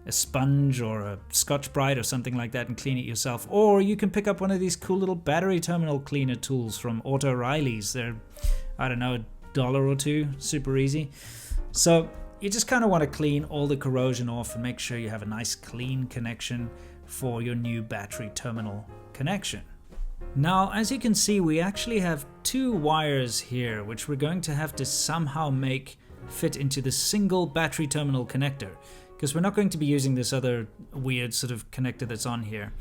a sponge or a Scotch-Brite or something like that and clean it yourself. Or you can pick up one of these cool little battery terminal cleaner tools from Auto O'Reilly's. They're, I don't know, $1 or $2, super easy. So you just kind of want to clean all the corrosion off and make sure you have a nice clean connection for your new battery terminal connection. Now, as you can see, we actually have two wires here which we're going to have to somehow make fit into the single battery terminal connector, because we're not going to be using this other weird sort of connector that's on here.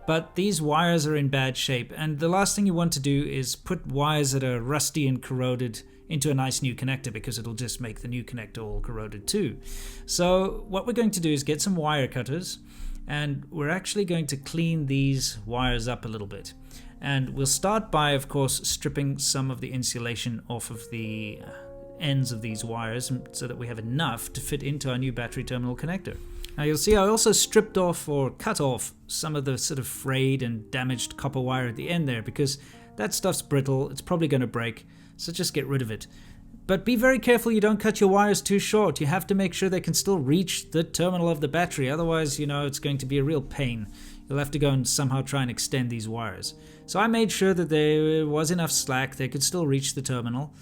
But these wires are in bad shape, and the last thing you want to do is put wires that are rusty and corroded into a nice new connector, because it'll just make the new connector all corroded too. So what we're going to do is get some wire cutters, and we're actually going to clean these wires up a little bit. And we'll start by, of course, stripping some of the insulation off of the ends of these wires so that we have enough to fit into our new battery terminal connector. Now you'll see I also stripped off or cut off some of the sort of frayed and damaged copper wire at the end there, because that stuff's brittle, it's probably going to break, so just get rid of it. But be very careful you don't cut your wires too short. You have to make sure they can still reach the terminal of the battery, otherwise, you know, it's going to be a real pain. You'll have to go and somehow try and extend these wires. So I made sure that there was enough slack, they could still reach the terminal.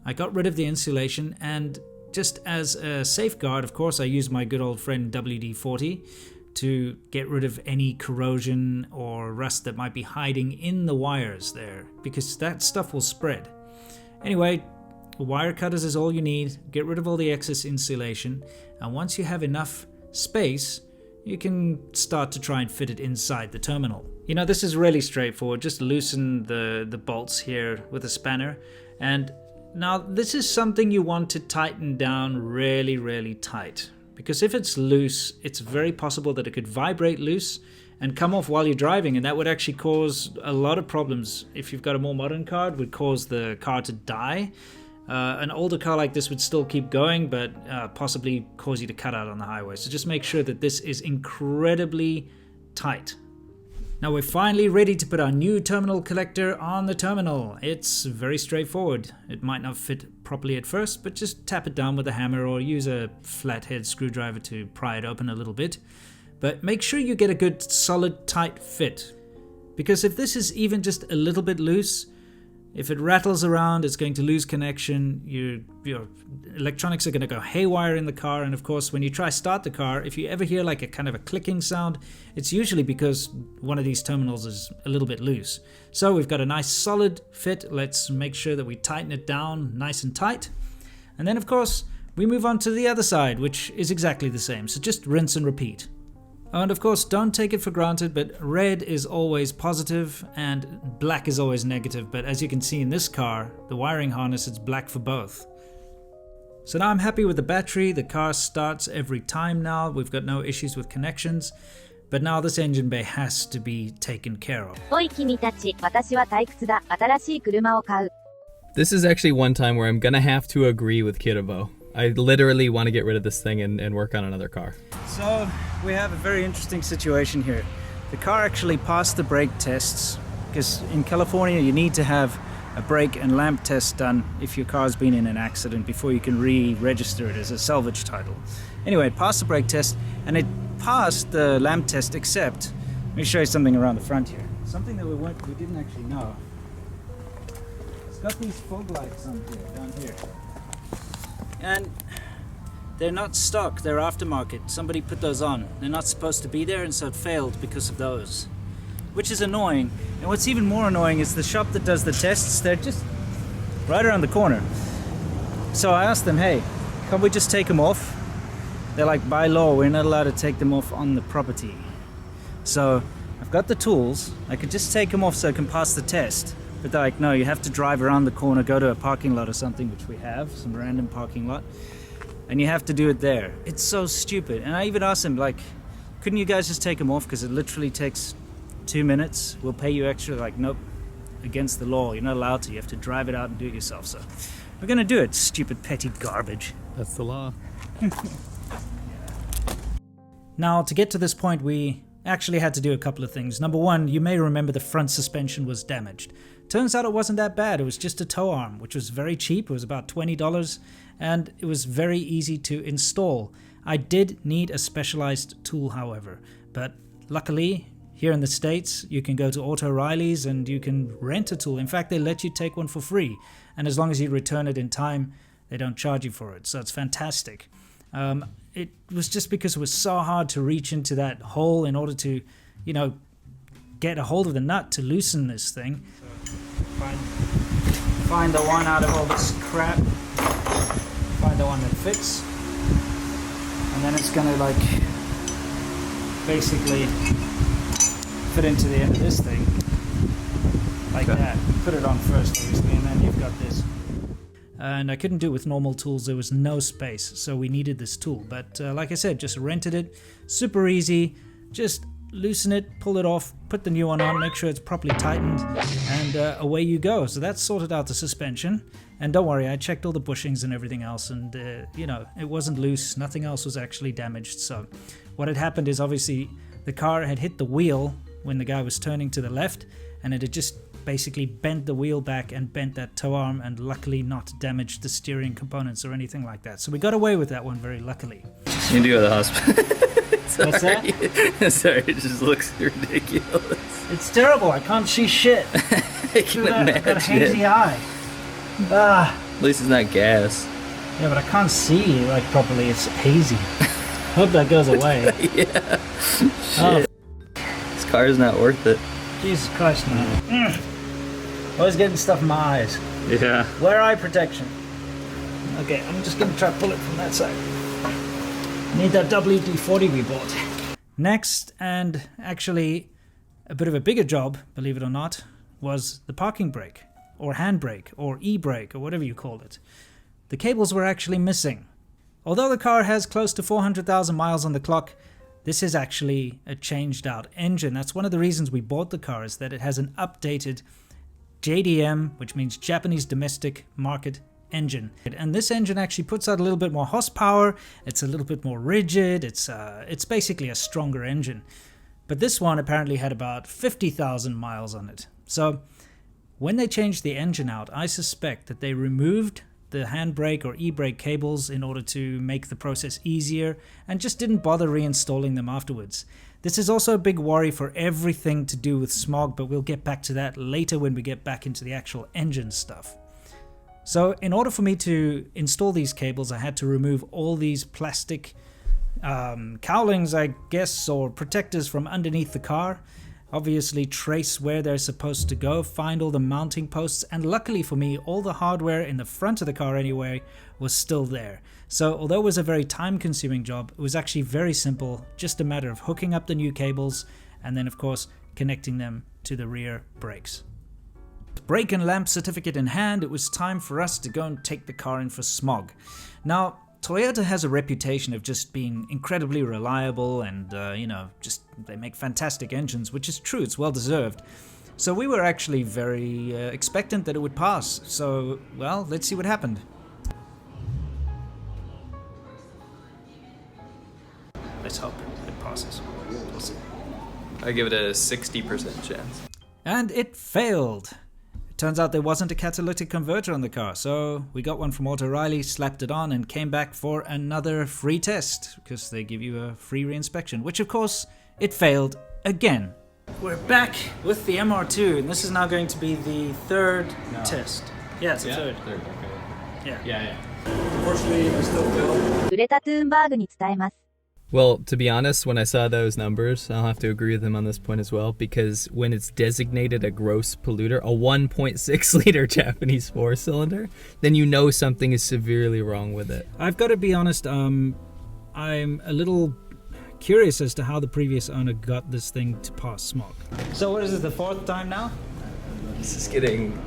I got rid of the insulation, and just as a safeguard, of course, I used my good old friend WD-40 to get rid of any corrosion or rust that might be hiding in the wires there, because that stuff will spread. Anyway, wire cutters is all you need. Get rid of all the excess insulation, and once you have enough space, you can start to try and fit it inside the terminal. You know, this is really straightforward. Just loosen the bolts here with a spanner, and now this is something you want to tighten down really, really tight, because if it's loose, it's very possible that it could vibrate loose and come off while you're driving, and that would actually cause a lot of problems. If you've got a more modern car, it would cause the car to die. An older car like this would still keep going, but possibly cause you to cut out on the highway. So just make sure that this is incredibly tight. Now we're finally ready to put our new terminal collector on the terminal. It's very straightforward. It might not fit properly at first, but just tap it down with a hammer or use a flathead screwdriver to pry it open a little bit. But make sure you get a good solid tight fit, because if this is even just a little bit loose, if it rattles around, it's going to lose connection. Your electronics are going to go haywire in the car. And of course, when you try start the car, if you ever hear like a kind of a clicking sound, it's usually because one of these terminals is a little bit loose. So we've got a nice solid fit. Let's make sure that we tighten it down nice and tight. And then of course, we move on to the other side, which is exactly the same. So just rinse and repeat. And of course, don't take it for granted, but red is always positive and black is always negative. But as you can see in this car, the wiring harness is black for both. So now I'm happy with the battery. The car starts every time now. We've got no issues with connections. But now this engine bay has to be taken care of. おい君たち、私は退屈だ。新しい車を買う。 This is actually one time where I'm gonna have to agree with Kirabo. I literally want to get rid of this thing and work on another car. So we have a very interesting situation here. The car actually passed the brake tests, because in California you need to have a brake and lamp test done if your car's been in an accident before you can re-register it as a salvage title. Anyway, it passed the brake test and it passed the lamp test, except, let me show you something around the front here. Something that we didn't actually know. It's got these fog lights on here, down here. And they're not stock, they're aftermarket. Somebody put those on. They're not supposed to be there, and so it failed because of those, which is annoying. And what's even more annoying is the shop that does the tests, they're just right around the corner. So I asked them, hey, can't we just take them off? they're like, by law, we're not allowed to take them off on the property. So I've got the tools. I could just take them off so I can pass the test. But they're like, no, you have to drive around the corner, go to a parking lot or something, which we have, some random parking lot. And you have to do it there. It's so stupid. And I even asked them, like, couldn't you guys just take them off? Because it literally takes 2 minutes. We'll pay you extra. Like, nope, against the law. You're not allowed to. You have to drive it out and do it yourself. So we're going to do it, stupid, petty garbage. That's the law. Now, to get to this point, we actually had to do a couple of things. Number one, you may remember the front suspension was damaged. Turns out it wasn't that bad. It was just a tow arm, which was very cheap. It was about $20, and it was very easy to install. I did need a specialized tool, however, but luckily, here in the States, you can go to Auto O'Reilly's and you can rent a tool. In fact, they let you take one for free, and as long as you return it in time, they don't charge you for it, so it's fantastic. It was just because it was so hard to reach into that hole in order to, you know, get a hold of the nut to loosen this thing. So find the one out of all this crap, find the one that fits, and then it's gonna like basically fit into the end of this thing like that. Put it on first, obviously, and then you've got this. And I couldn't do it with normal tools. There was no space, so we needed this tool. But like I said, just rented it, super easy. Just loosen it, pull it off, put the new one on, make sure it's properly tightened, and away you go. So that sorted out the suspension. And don't worry, I checked all the bushings and everything else, and you know, it wasn't loose. Nothing else was actually damaged. So what had happened is, obviously the car had hit the wheel when the guy was turning to the left, and it had just basically bent the wheel back and bent that tow arm, and luckily not damaged the steering components or anything like that. So we got away with that one very luckily. You need to go to the hospital. What's that? Sorry, it just looks ridiculous. It's terrible. I can't see shit. I can I've got a hazy imagine. eye. Ah. At least it's not gas. Yeah, but I can't see like properly. It's hazy. Hope that goes away. Yeah. Oh, This car is not worth it. Jesus Christ, man. Always getting stuff in my eyes. Yeah. Wear eye protection. Okay, I'm just gonna try to pull it from that side. Need that WD-40 we bought. Next, and actually a bit of a bigger job, believe it or not, was the parking brake, or handbrake, or e-brake, or whatever you call it. The cables were actually missing. Although the car has close to 400,000 miles on the clock, this is actually a changed out engine. That's one of the reasons we bought the car, is that it has an updated JDM, which means Japanese Domestic Market engine. And this engine actually puts out a little bit more horsepower. It's a little bit more rigid. It's basically a stronger engine. But this one apparently had about 50,000 miles on it. So when they changed the engine out, I suspect that they removed the handbrake or e-brake cables in order to make the process easier, and just didn't bother reinstalling them afterwards. This is also a big worry for everything to do with smog, but we'll get back to that later when we get back into the actual engine stuff. So in order for me to install these cables, I had to remove all these plastic cowlings, I guess, or protectors from underneath the car. Obviously trace where they're supposed to go, find all the mounting posts, and luckily for me, all the hardware in the front of the car anyway was still there. So although it was a very time-consuming job, it was actually very simple, just a matter of hooking up the new cables, and then of course connecting them to the rear brakes. With brake and lamp certificate in hand, it was time for us to go and take the car in for smog. Now, Toyota has a reputation of just being incredibly reliable and, just they make fantastic engines, which is true, it's well deserved. So we were actually very expectant that it would pass. So, well, let's see what happened. Let's hope it passes. We'll see. I give it a 60% chance. And it failed. Turns out there wasn't a catalytic converter on the car, so we got one from Auto O'Reilly, slapped it on, and came back for another free test, because they give you a free reinspection, which of course, it failed again. We're back with the MR2, and this is now going to be the third test. Yeah, it's the third. Third, okay. Yeah. Unfortunately, I still failed. グレタ・トゥーンバーグに伝えます。 Well, to be honest, when I saw those numbers, I'll have to agree with him on this point as well, because when it's designated a gross polluter, a 1.6 liter Japanese 4-cylinder, then you know something is severely wrong with it. I've got to be honest, I'm a little curious as to how the previous owner got this thing to pass smog. So what is it, the 4th time now? This is getting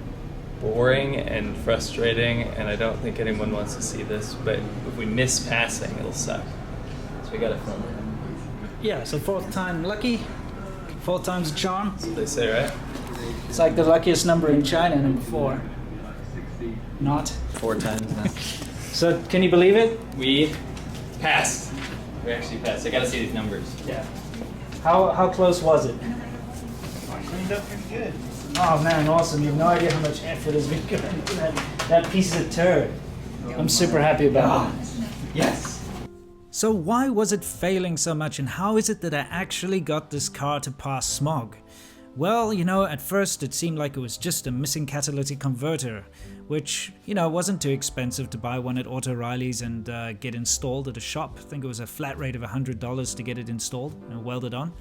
boring and frustrating, and I don't think anyone wants to see this, but if we miss passing, it'll suck. So we gotta film it. Yeah, so 4th time lucky, 4th time's a charm. That's what they say, right? It's like the luckiest number in China, number 4. Not. 4 times now. So can you believe it? We passed. We actually passed. I gotta see these numbers. Yeah. How close was it? Cleaned up pretty good. Oh man, awesome. You have no idea how much effort has been going into that piece of turd. I'm super happy about it. Yes. So why was it failing so much, and how is it that I actually got this car to pass smog? Well, you know, at first it seemed like it was just a missing catalytic converter, which, you know, wasn't too expensive to buy one at Auto O'Reilly's and get installed at a shop. I think it was a flat rate of $100 to get it installed and welded on.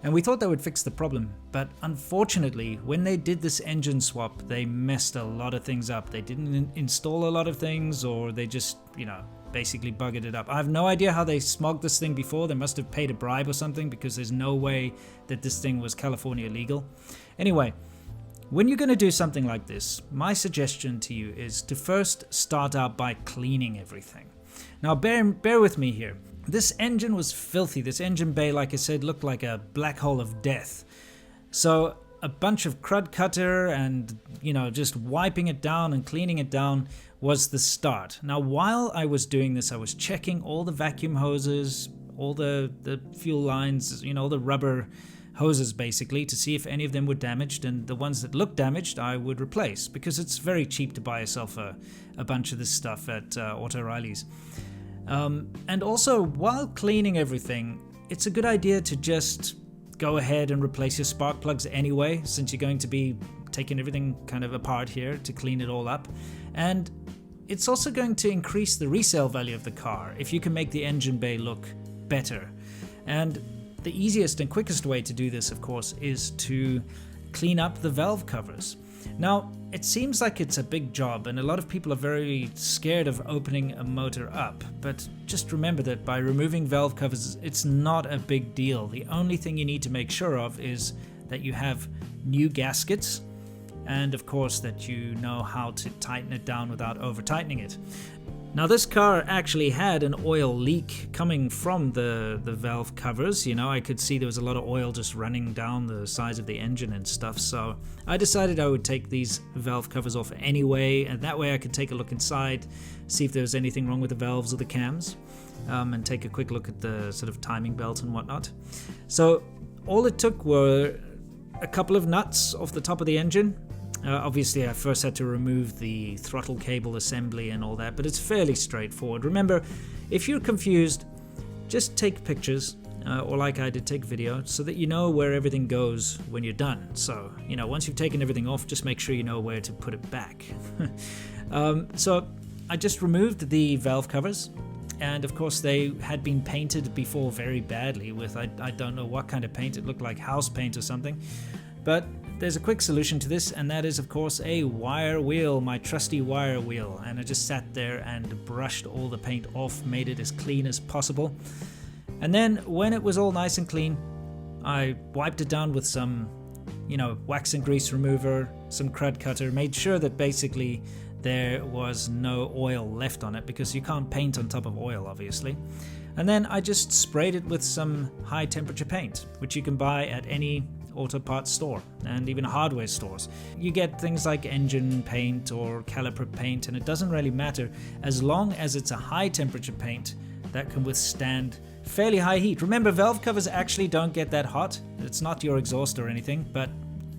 And we thought that would fix the problem, but unfortunately, when they did this engine swap, they messed a lot of things up. They didn't install a lot of things, or they just, you know, basically buggered it up. I have no idea how they smogged this thing before. They must have paid a bribe or something, because there's no way that this thing was California legal. Anyway, when you're going to do something like this, my suggestion to you is to first start out by cleaning everything. Now bear with me here. This engine was filthy. This engine bay, like I said, looked like a black hole of death. So a bunch of crud cutter and, you know, just wiping it down and cleaning it down was the start. Now, while I was doing this, I was checking all the vacuum hoses, all the fuel lines, you know, all the rubber hoses basically, to see if any of them were damaged, and the ones that looked damaged I would replace, because it's very cheap to buy yourself a bunch of this stuff at Auto O'Reilly's. And also, while cleaning everything, it's a good idea to just go ahead and replace your spark plugs anyway, since you're going to be taking everything kind of apart here to clean it all up. And it's also going to increase the resale value of the car if you can make the engine bay look better. And the easiest and quickest way to do this, of course, is to clean up the valve covers. Now, it seems like it's a big job, and a lot of people are very scared of opening a motor up, but just remember that by removing valve covers, it's not a big deal. The only thing you need to make sure of is that you have new gaskets, and of course that you know how to tighten it down without over tightening it. Now, this car actually had an oil leak coming from the valve covers. You know, I could see there was a lot of oil just running down the sides of the engine and stuff. So I decided I would take these valve covers off anyway, and that way I could take a look inside, see if there was anything wrong with the valves or the cams, and take a quick look at the sort of timing belt and whatnot. So all it took were a couple of nuts off the top of the engine. Obviously, I first had to remove the throttle cable assembly and all that, but it's fairly straightforward. Remember, if you're confused, just take pictures, or like I did, take video, so that you know where everything goes when you're done. So, you know, once you've taken everything off, just make sure you know where to put it back. So I just removed the valve covers, and of course they had been painted before very badly with, I don't know what kind of paint. It looked like house paint or something. But there's a quick solution to this, and that is, of course, a wire wheel, my trusty wire wheel. And I just sat there and brushed all the paint off, made it as clean as possible. And then when it was all nice and clean, I wiped it down with some, you know, wax and grease remover, some crud cutter, made sure that basically there was no oil left on it, because you can't paint on top of oil, obviously. And then I just sprayed it with some high temperature paint, which you can buy at any auto parts store and even hardware stores. You get things like engine paint or caliper paint, and it doesn't really matter as long as it's a high temperature paint that can withstand fairly high heat. Remember, valve covers actually don't get that hot. It's not your exhaust or anything, but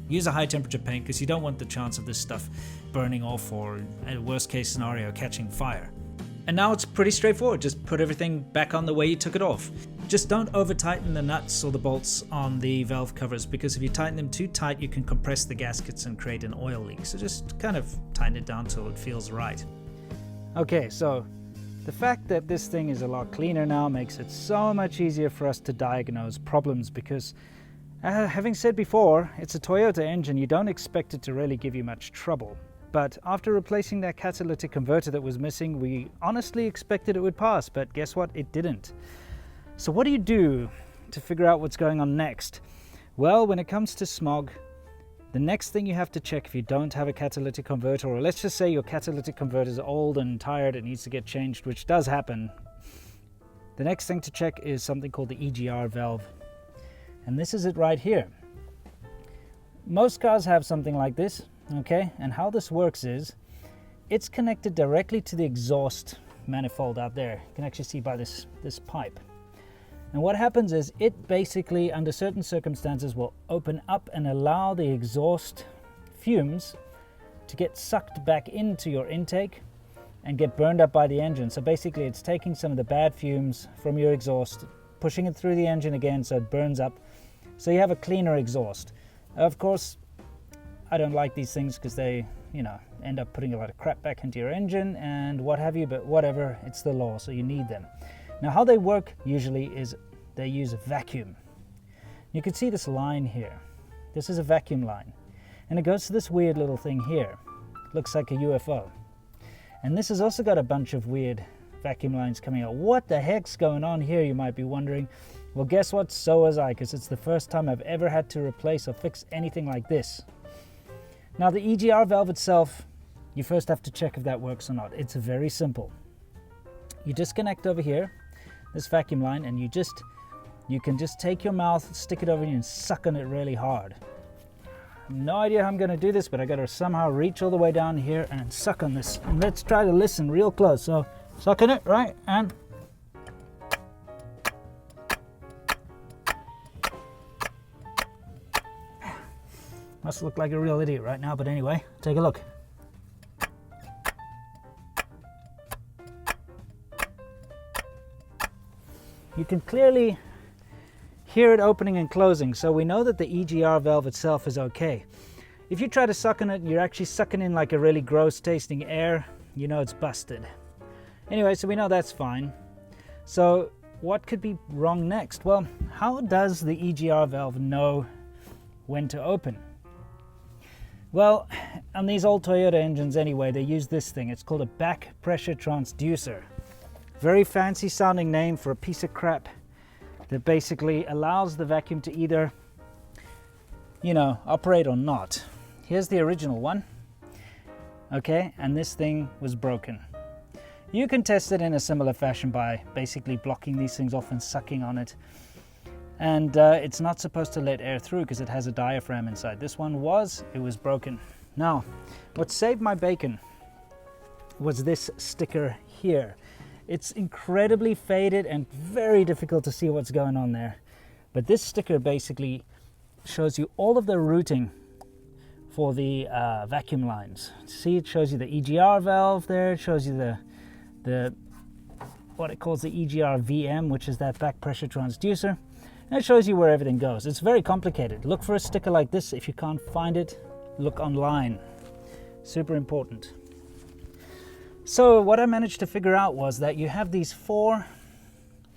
use a high temperature paint because you don't want the chance of this stuff burning off, or at worst case scenario, catching fire. And now it's pretty straightforward. Just put everything back on the way you took it off. Just don't over tighten the nuts or the bolts on the valve covers, because if you tighten them too tight, you can compress the gaskets and create an oil leak. So just kind of tighten it down till it feels right. Okay, so the fact that this thing is a lot cleaner now makes it so much easier for us to diagnose problems, because having said before, it's a Toyota engine. You don't expect it to really give you much trouble. but after replacing that catalytic converter that was missing, we honestly expected it would pass, but guess what? It didn't. So what do you do to figure out what's going on next? Well, when it comes to smog, the next thing you have to check if you don't have a catalytic converter, or let's just say your catalytic converter is old and tired, it needs to get changed, which does happen. The next thing to check is something called the EGR valve. And this is it right here. Most cars have something like this, okay? And how this works is, it's connected directly to the exhaust manifold out there. You can actually see by this pipe. And what happens is, it basically, under certain circumstances, will open up and allow the exhaust fumes to get sucked back into your intake and get burned up by the engine. So basically it's taking some of the bad fumes from your exhaust, pushing it through the engine again so it burns up, so you have a cleaner exhaust. Of course, I don't like these things because they, end up putting a lot of crap back into your engine and what have you, but whatever, it's the law, so you need them. Now how they work usually is they use a vacuum. You can see this line here. This is a vacuum line. And it goes to this weird little thing here. Looks like a UFO. And this has also got a bunch of weird vacuum lines coming out. What the heck's going on here, you might be wondering. Well, guess what? So was I, because it's the first time I've ever had to replace or fix anything like this. Now the EGR valve itself, you first have to check if that works or not. It's very simple. You disconnect over here, this vacuum line, and you can just take your mouth, stick it over you and suck on it really hard. I have no idea how I'm going to do this, but I got to somehow reach all the way down here and suck on this. And let's try to listen real close. So suck on it, right? And must look like a real idiot right now, but anyway, take a look. You can clearly hear it opening and closing, so we know that the EGR valve itself is okay. If you try to suck on it and you're actually sucking in like a really gross tasting air, you know it's busted. Anyway, so we know that's fine. So what could be wrong next? Well, how does the EGR valve know when to open? Well, on these old Toyota engines anyway, they use this thing. It's called a back pressure transducer. Very fancy sounding name for a piece of crap that basically allows the vacuum to either, operate or not. Here's the original one. Okay, and this thing was broken. You can test it in a similar fashion by basically blocking these things off and sucking on it. And it's not supposed to let air through because it has a diaphragm inside. This one was broken. Now, what saved my bacon was this sticker here. It's incredibly faded and very difficult to see what's going on there. But this sticker basically shows you all of the routing for the vacuum lines. See, it shows you the EGR valve there. It shows you the what it calls the EGR VM, which is that back pressure transducer. And it shows you where everything goes. It's very complicated. Look for a sticker like this. If you can't find it, look online. Super important. So what I managed to figure out was that you have these 4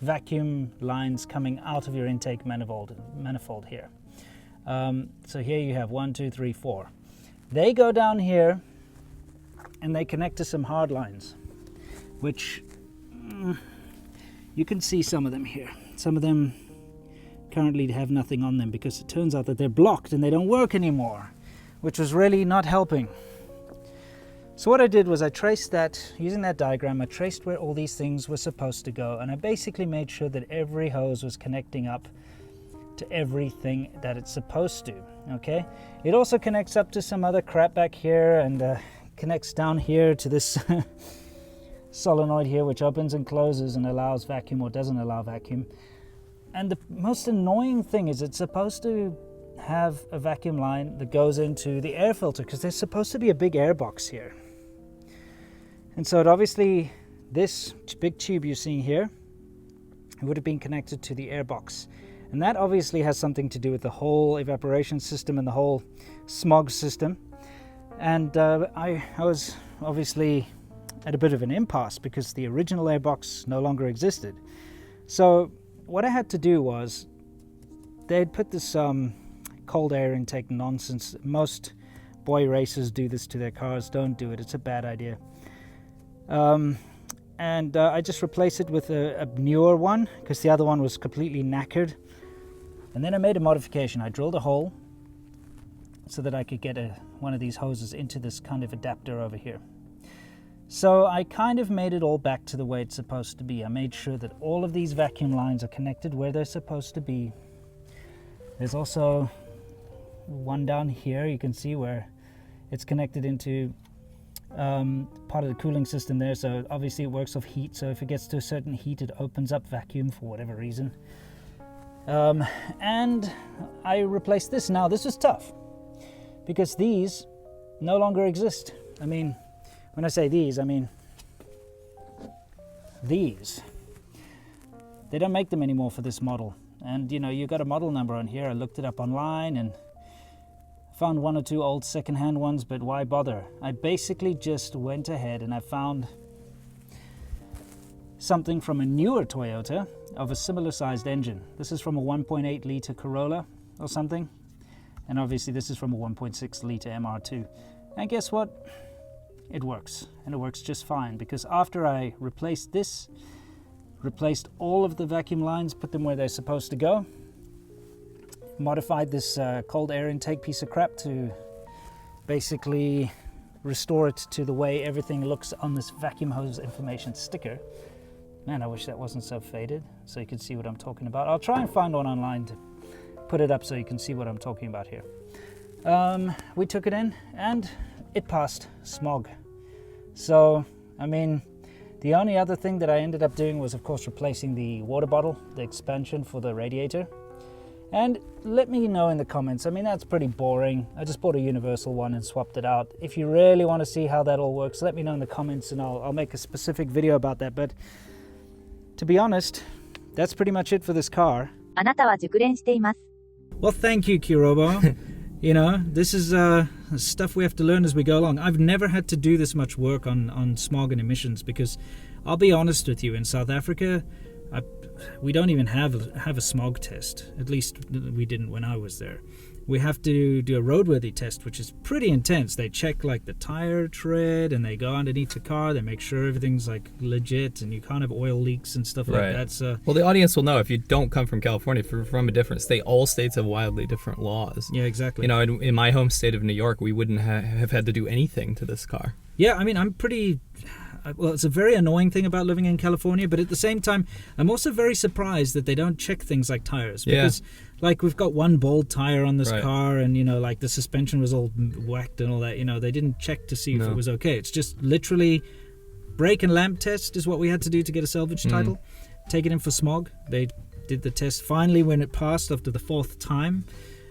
vacuum lines coming out of your intake manifold here. So here you have 1, 2, 3, 4. They go down here and they connect to some hard lines, which you can see some of them here. Some of them currently have nothing on them because it turns out that they're blocked and they don't work anymore, which was really not helping. So what I did was I traced that, using that diagram, I traced where all these things were supposed to go, and I basically made sure that every hose was connecting up to everything that it's supposed to, okay? It also connects up to some other crap back here and connects down here to this solenoid here, which opens and closes and allows vacuum or doesn't allow vacuum. And the most annoying thing is it's supposed to have a vacuum line that goes into the air filter because there's supposed to be a big air box here. And so it obviously, this big tube you're seeing here, it would have been connected to the air box. And that obviously has something to do with the whole evaporation system and the whole smog system. And I was obviously at a bit of an impasse because the original air box no longer existed. So what I had to do was, they'd put this cold air intake nonsense. Most boy racers do this to their cars. Don't do it. It's a bad idea. And I just replaced it with a newer one because the other one was completely knackered. And then I made a modification. I drilled a hole so that I could get one of these hoses into this kind of adapter over here. So I kind of made it all back to the way it's supposed to be. I made sure that all of these vacuum lines are connected where they're supposed to be. There's also one down here, you can see where it's connected into part of the cooling system there, so obviously it works off heat, so if it gets to a certain heat it opens up vacuum for whatever reason. And I replaced this. Now this is tough because these no longer exist. I mean, when I say these, I mean these. They don't make them anymore for this model, and you know, you got a model number on here. I looked it up online and found one or two old secondhand ones, but why bother? I basically just went ahead and I found something from a newer Toyota of a similar sized engine. This is from a 1.8 litre Corolla or something, and obviously this is from a 1.6 litre MR2. And guess what? It works, and it works just fine, because after I replaced this, replaced all of the vacuum lines, put them where they're supposed to go, modified this cold air intake piece of crap to basically restore it to the way everything looks on this vacuum hose information sticker. Man, I wish that wasn't so faded so you can see what I'm talking about. I'll try and find one online to put it up so you can see what I'm talking about here. We took it in and it passed smog. So, I mean, the only other thing that I ended up doing was, of course, replacing the water bottle, the expansion for the radiator. And let me know in the comments. I mean, that's pretty boring. I just bought a universal one and swapped it out. If you really want to see how that all works, let me know in the comments and I'll make a specific video about that. But to be honest, that's pretty much it for this car. あなたは熟練しています。 Well, thank you, Kirobo. You know, this is stuff we have to learn as we go along. I've never had to do this much work on smog and emissions because I'll be honest with you, in South Africa, we don't even have a smog test. At least we didn't when I was there. We have to do a roadworthy test, which is pretty intense. They check like the tire tread and they go underneath the car. They make sure everything's like legit and you can't have oil leaks and stuff like that. So, well, the audience will know if you don't come from California, if you're from a different state, all states have wildly different laws. Yeah, exactly. You know, in my home state of New York, we wouldn't have had to do anything to this car. Yeah, I mean, I'm pretty... Well, it's a very annoying thing about living in California, but at the same time, I'm also very surprised that they don't check things like tires. Because, like, we've got one bald tire on this car, and, you know, like, the suspension was all whacked and all that. You know, they didn't check to see if it was okay. It's just literally brake and lamp test is what we had to do to get a salvage title. Take it in for smog. They did the test finally when it passed after the 4th time.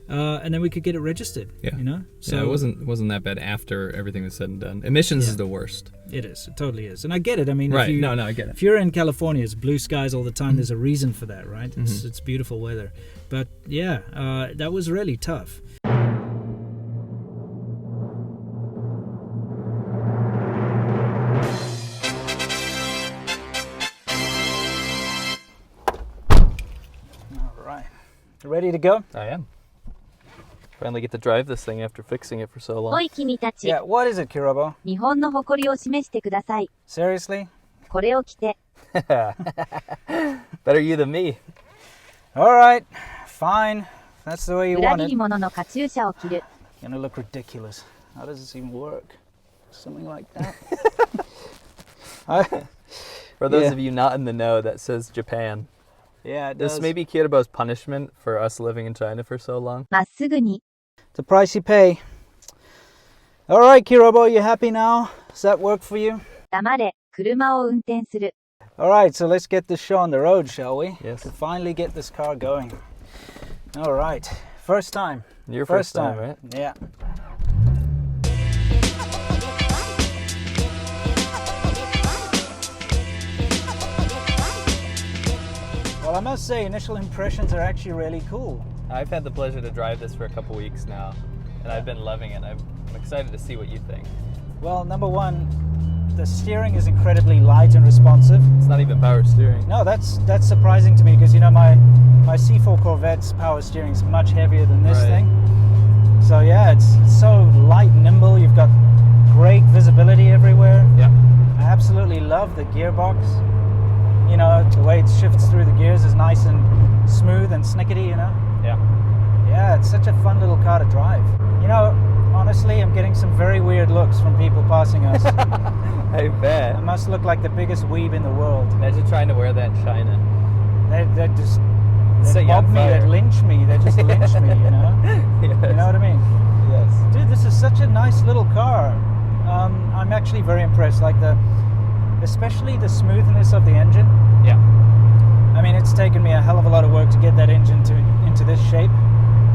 And then we could get it registered, you know? So it wasn't that bad after everything was said and done. Emissions is the worst. It is. It totally is. And I get it. I mean, I get it. If you're in California, it's blue skies all the time. There's a reason for that, right? It's beautiful weather. But yeah, that was really tough. All right. Ready to go? I am. Finally get to drive this thing after fixing it for so お long. い君たち、 Yeah, what is it, Kirobo? 日本の誇りを示してください。 Seriously? これを着て。 Better you than me. All right, fine. That's the way you 裏 want 切 it. り者のカチューシャを着る。 Gonna look ridiculous. How does this even work? Something like that. For those Yeah. of you not in the know, that says Japan. Yeah, it This does. may be Kirobo's punishment for us living in China for so long. まっすぐに。 The price you pay. All right, Kirobo, you happy now? Does that work for you? 黙れ、車を運転する。 All right, so let's get this show on the road, shall we? Yes. To finally get this car going. All right, first time. Your first time, right? Yeah. Well, I must say, initial impressions are actually really cool. I've had the pleasure to drive this for a couple weeks now, and I've been loving it. I'm excited to see what you think. Well, number one, the steering is incredibly light and responsive. It's not even power steering. No, that's surprising to me because, you know, my C4 Corvette's power steering is much heavier than this Right. thing. So yeah, it's so light, nimble. You've got great visibility everywhere. Yeah. I absolutely love the gearbox. You know, the way it shifts through the gears is nice and smooth and snickety, you know? Yeah. Yeah, it's such a fun little car to drive. You know, honestly, I'm getting some very weird looks from people passing us. I bet. I must look like the biggest weeb in the world. Imagine trying to wear that in China. They just Set they you mob on me, fire. they lynch me, they just lynch me, you know? Yes. You know what I mean? Yes. Dude, this is such a nice little car. I'm actually very impressed. Like especially the smoothness of the engine. Yeah. I mean, it's taken me a hell of a lot of work to get that engine into this shape,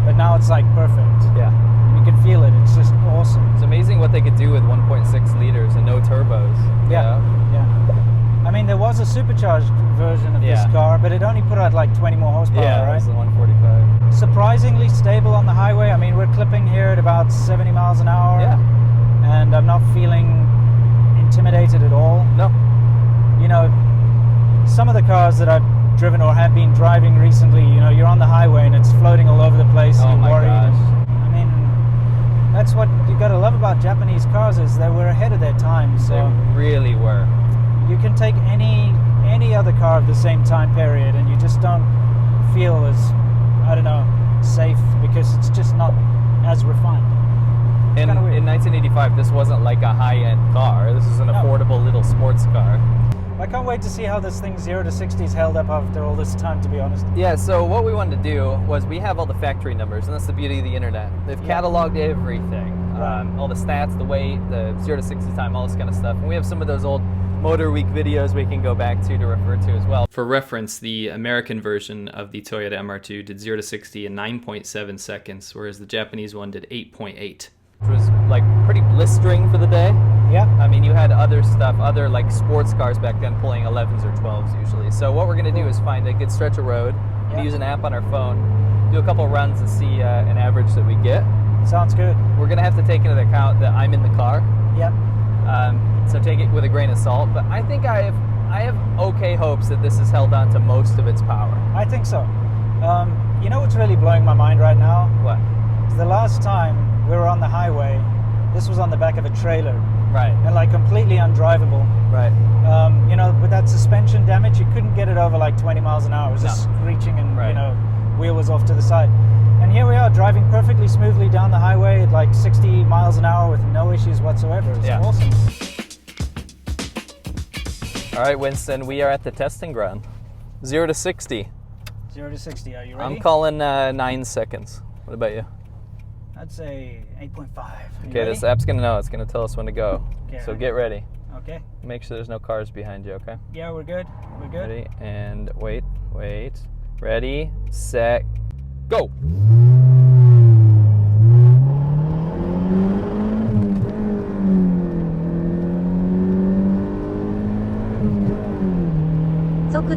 but now it's like perfect. Yeah. You can feel it. It's just awesome. It's amazing what they could do with 1.6 liters and no turbos. you Yeah. know? Yeah. I mean, there was a supercharged version of this Yeah. car, but it only put out like 20 more horsepower, Yeah, right? it's the 145. Surprisingly stable on the highway. I mean, we're clipping here at about 70 miles an hour. Yeah. And I'm not feeling intimidated at all. No. You know, some of the cars that I've driven or have been driving recently, you know, you're on the highway and it's floating all over the place. Oh and my you're worried. gosh. I mean, that's what you got to love about Japanese cars is they were ahead of their time. So They really were. you can take any other car of the same time period and you just don't feel as, I don't know, safe because it's just not as refined. In kinda weird. 1985, this wasn't like a high-end car. This is an No. affordable little sports car. I can't wait to see how this thing 0 to 60 is held up after all this time, to be honest. Yeah, so what we wanted to do was we have all the factory numbers, and that's the beauty of the internet. They've Yeah. cataloged everything. Right. All the stats, the weight, the 0 to 60 time, all this kind of stuff. And we have some of those old Motor Week videos we can go back to refer to as well. For reference, the American version of the Toyota MR2 did 0 to 60 in 9.7 seconds, whereas the Japanese one did 8.8. Which was like pretty blistering for the day. Yeah. I mean, you had other stuff, other like sports cars back then pulling 11s or 12s usually. So what we're going to do is find a good stretch of road, Yeah. use an app on our phone, do a couple runs and see an average that we get. Sounds good. We're going to have to take into account that I'm in the car. Yep. So take it with a grain of salt, but I think I have okay hopes that this has held on to most of its power. I think so. You know what's really blowing my mind right now? What? Is the last time we were on the highway, this was on the back of a trailer Right, and like completely undrivable. right. You know, with that suspension damage, you couldn't get it over like 20 miles an hour. It was just screeching and, Right. you know, wheel was off to the side. And here we are driving perfectly smoothly down the highway at like 60 miles an hour with no issues whatsoever. It's Yeah. awesome. All right, Winston, we are at the testing ground. 0 to 60. 0 to 60, are you ready? I'm calling 9 seconds. What about you? I'd say 8.5. You Okay, ready? this app's gonna know. It's gonna tell us when to go. Okay. So get ready. Okay. Make sure there's no cars behind you, okay? Yeah, we're good. We're good. Ready, and wait. Ready, set, go!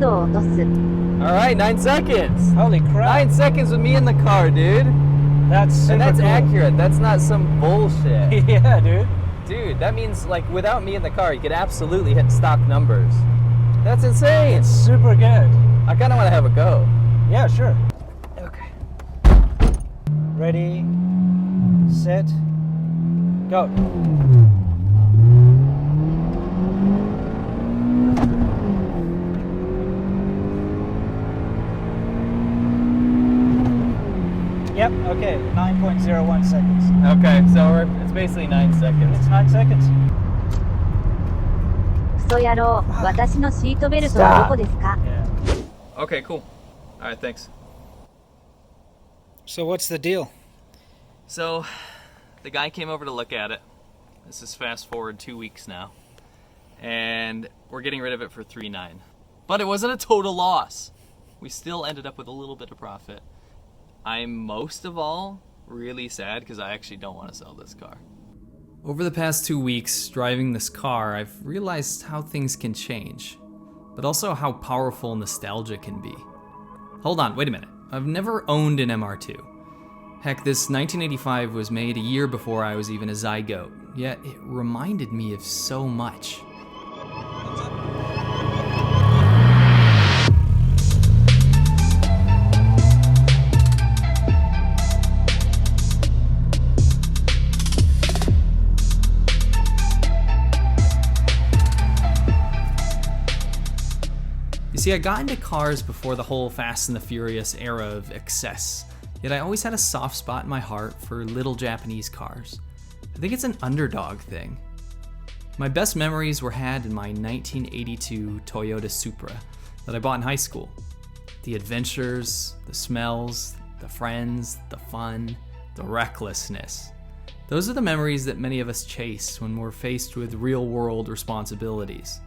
All right, 9 seconds. Holy crap. 9 seconds with me in the car, dude. That's super And that's cool. accurate. That's not some bullshit. Yeah, dude. Dude, that means like without me in the car, you could absolutely hit stock numbers. That's insane. It's super good. I kind of want to have a go. Yeah, sure. Okay. Ready, set, go. Yep, okay, 9.01 seconds. Okay, so it's basically 9 seconds. It's 9 seconds. クソ野郎、私のシートベルトはどこですか Yeah. Okay, cool. All right, thanks. So what's the deal? So, the guy came over to look at it. This is fast forward 2 weeks now. And we're getting rid of it for $3,900. But it wasn't a total loss. We still ended up with a little bit of profit. I'm most of all really sad because I actually don't want to sell this car. Over the past 2 weeks driving this car, I've realized how things can change, but also how powerful nostalgia can be. Hold on, wait a minute. I've never owned an MR2. Heck, this 1985 was made a year before I was even a zygote, yet it reminded me of so much. You see, I got into cars before the whole Fast and the Furious era of excess, yet I always had a soft spot in my heart for little Japanese cars. I think it's an underdog thing. My best memories were had in my 1982 Toyota Supra that I bought in high school. The adventures, the smells, the friends, the fun, the recklessness. Those are the memories that many of us chase when we're faced with real-world responsibilities.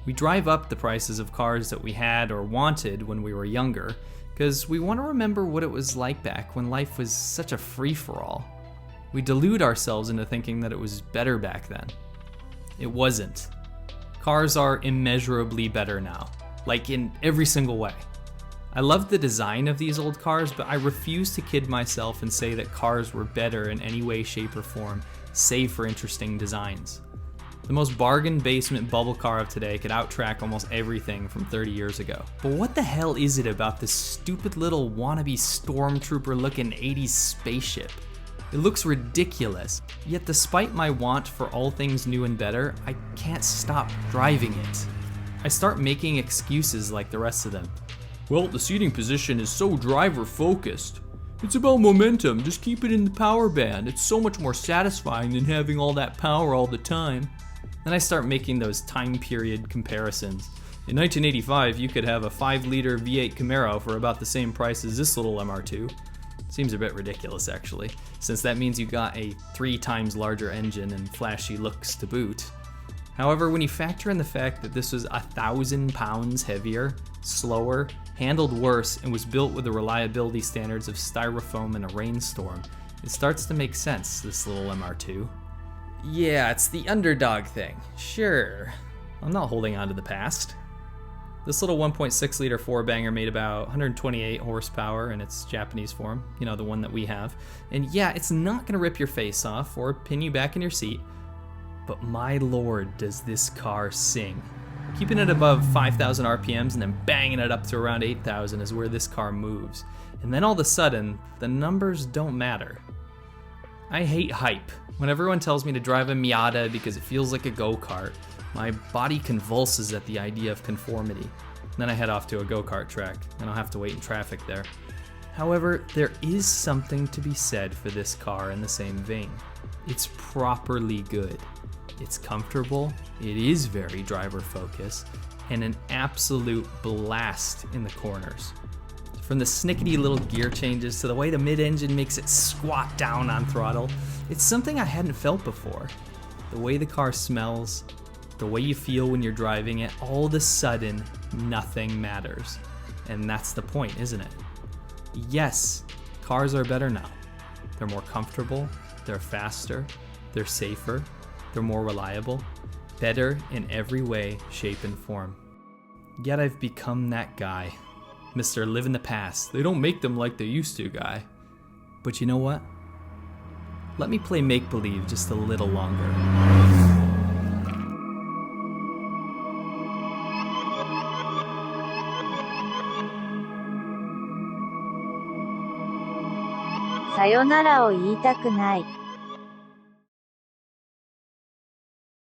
We drive up the prices of cars that we had or wanted when we were younger because we want to remember what it was like back when life was such a free-for-all. We delude ourselves into thinking that it was better back then. It wasn't. Cars are immeasurably better now, like in every single way. I love the design of these old cars, but I refuse to kid myself and say that cars were better in any way, shape, or form, save for interesting designs. The most bargain basement bubble car of today could outtrack almost everything from 30 years ago. But what the hell is it about this stupid little wannabe stormtrooper looking 80s spaceship? It looks ridiculous, yet despite my want for all things new and better, I can't stop driving it. I start making excuses like the rest of them. Well, the seating position is so driver focused. It's about momentum, just keep it in the power band. It's so much more satisfying than having all that power all the time. Then I start making those time period comparisons. In 1985, you could have a 5-liter V8 Camaro for about the same price as this little MR2. Seems a bit ridiculous actually, since that means you got a 3 times larger engine and flashy looks to boot. However, when you factor in the fact that this was 1,000 pounds heavier, slower, handled worse, and was built with the reliability standards of styrofoam in a rainstorm, it starts to make sense, this little MR2. Yeah, it's the underdog thing. Sure. I'm not holding on to the past. This little 1.6 liter 4-banger made about 128 horsepower in its Japanese form, you know, the one that we have. And yeah, it's not gonna rip your face off or pin you back in your seat, but my lord, does this car sing. Keeping it above 5,000 RPMs and then banging it up to around 8,000 is where this car moves. And then all of a sudden, the numbers don't matter. I hate hype. When everyone tells me to drive a Miata because it feels like a go-kart, my body convulses at the idea of conformity. Then I head off to a go-kart track, and I'll have to wait in traffic there. However, there is something to be said for this car in the same vein. It's properly good. It's comfortable, it is very driver-focused, and an absolute blast in the corners. From the snickety little gear changes to the way the mid-engine makes it squat down on throttle, it's something I hadn't felt before. The way the car smells, the way you feel when you're driving it, all of a sudden, nothing matters. And that's the point, isn't it? Yes, cars are better now. They're more comfortable, they're faster, they're safer, they're more reliable, better in every way, shape, and form. Yet I've become that guy. Mr. Live in the Past. They don't make them like they used to guy. But you know what? Let me play make-believe just a little longer. Sayonara を言いたくない。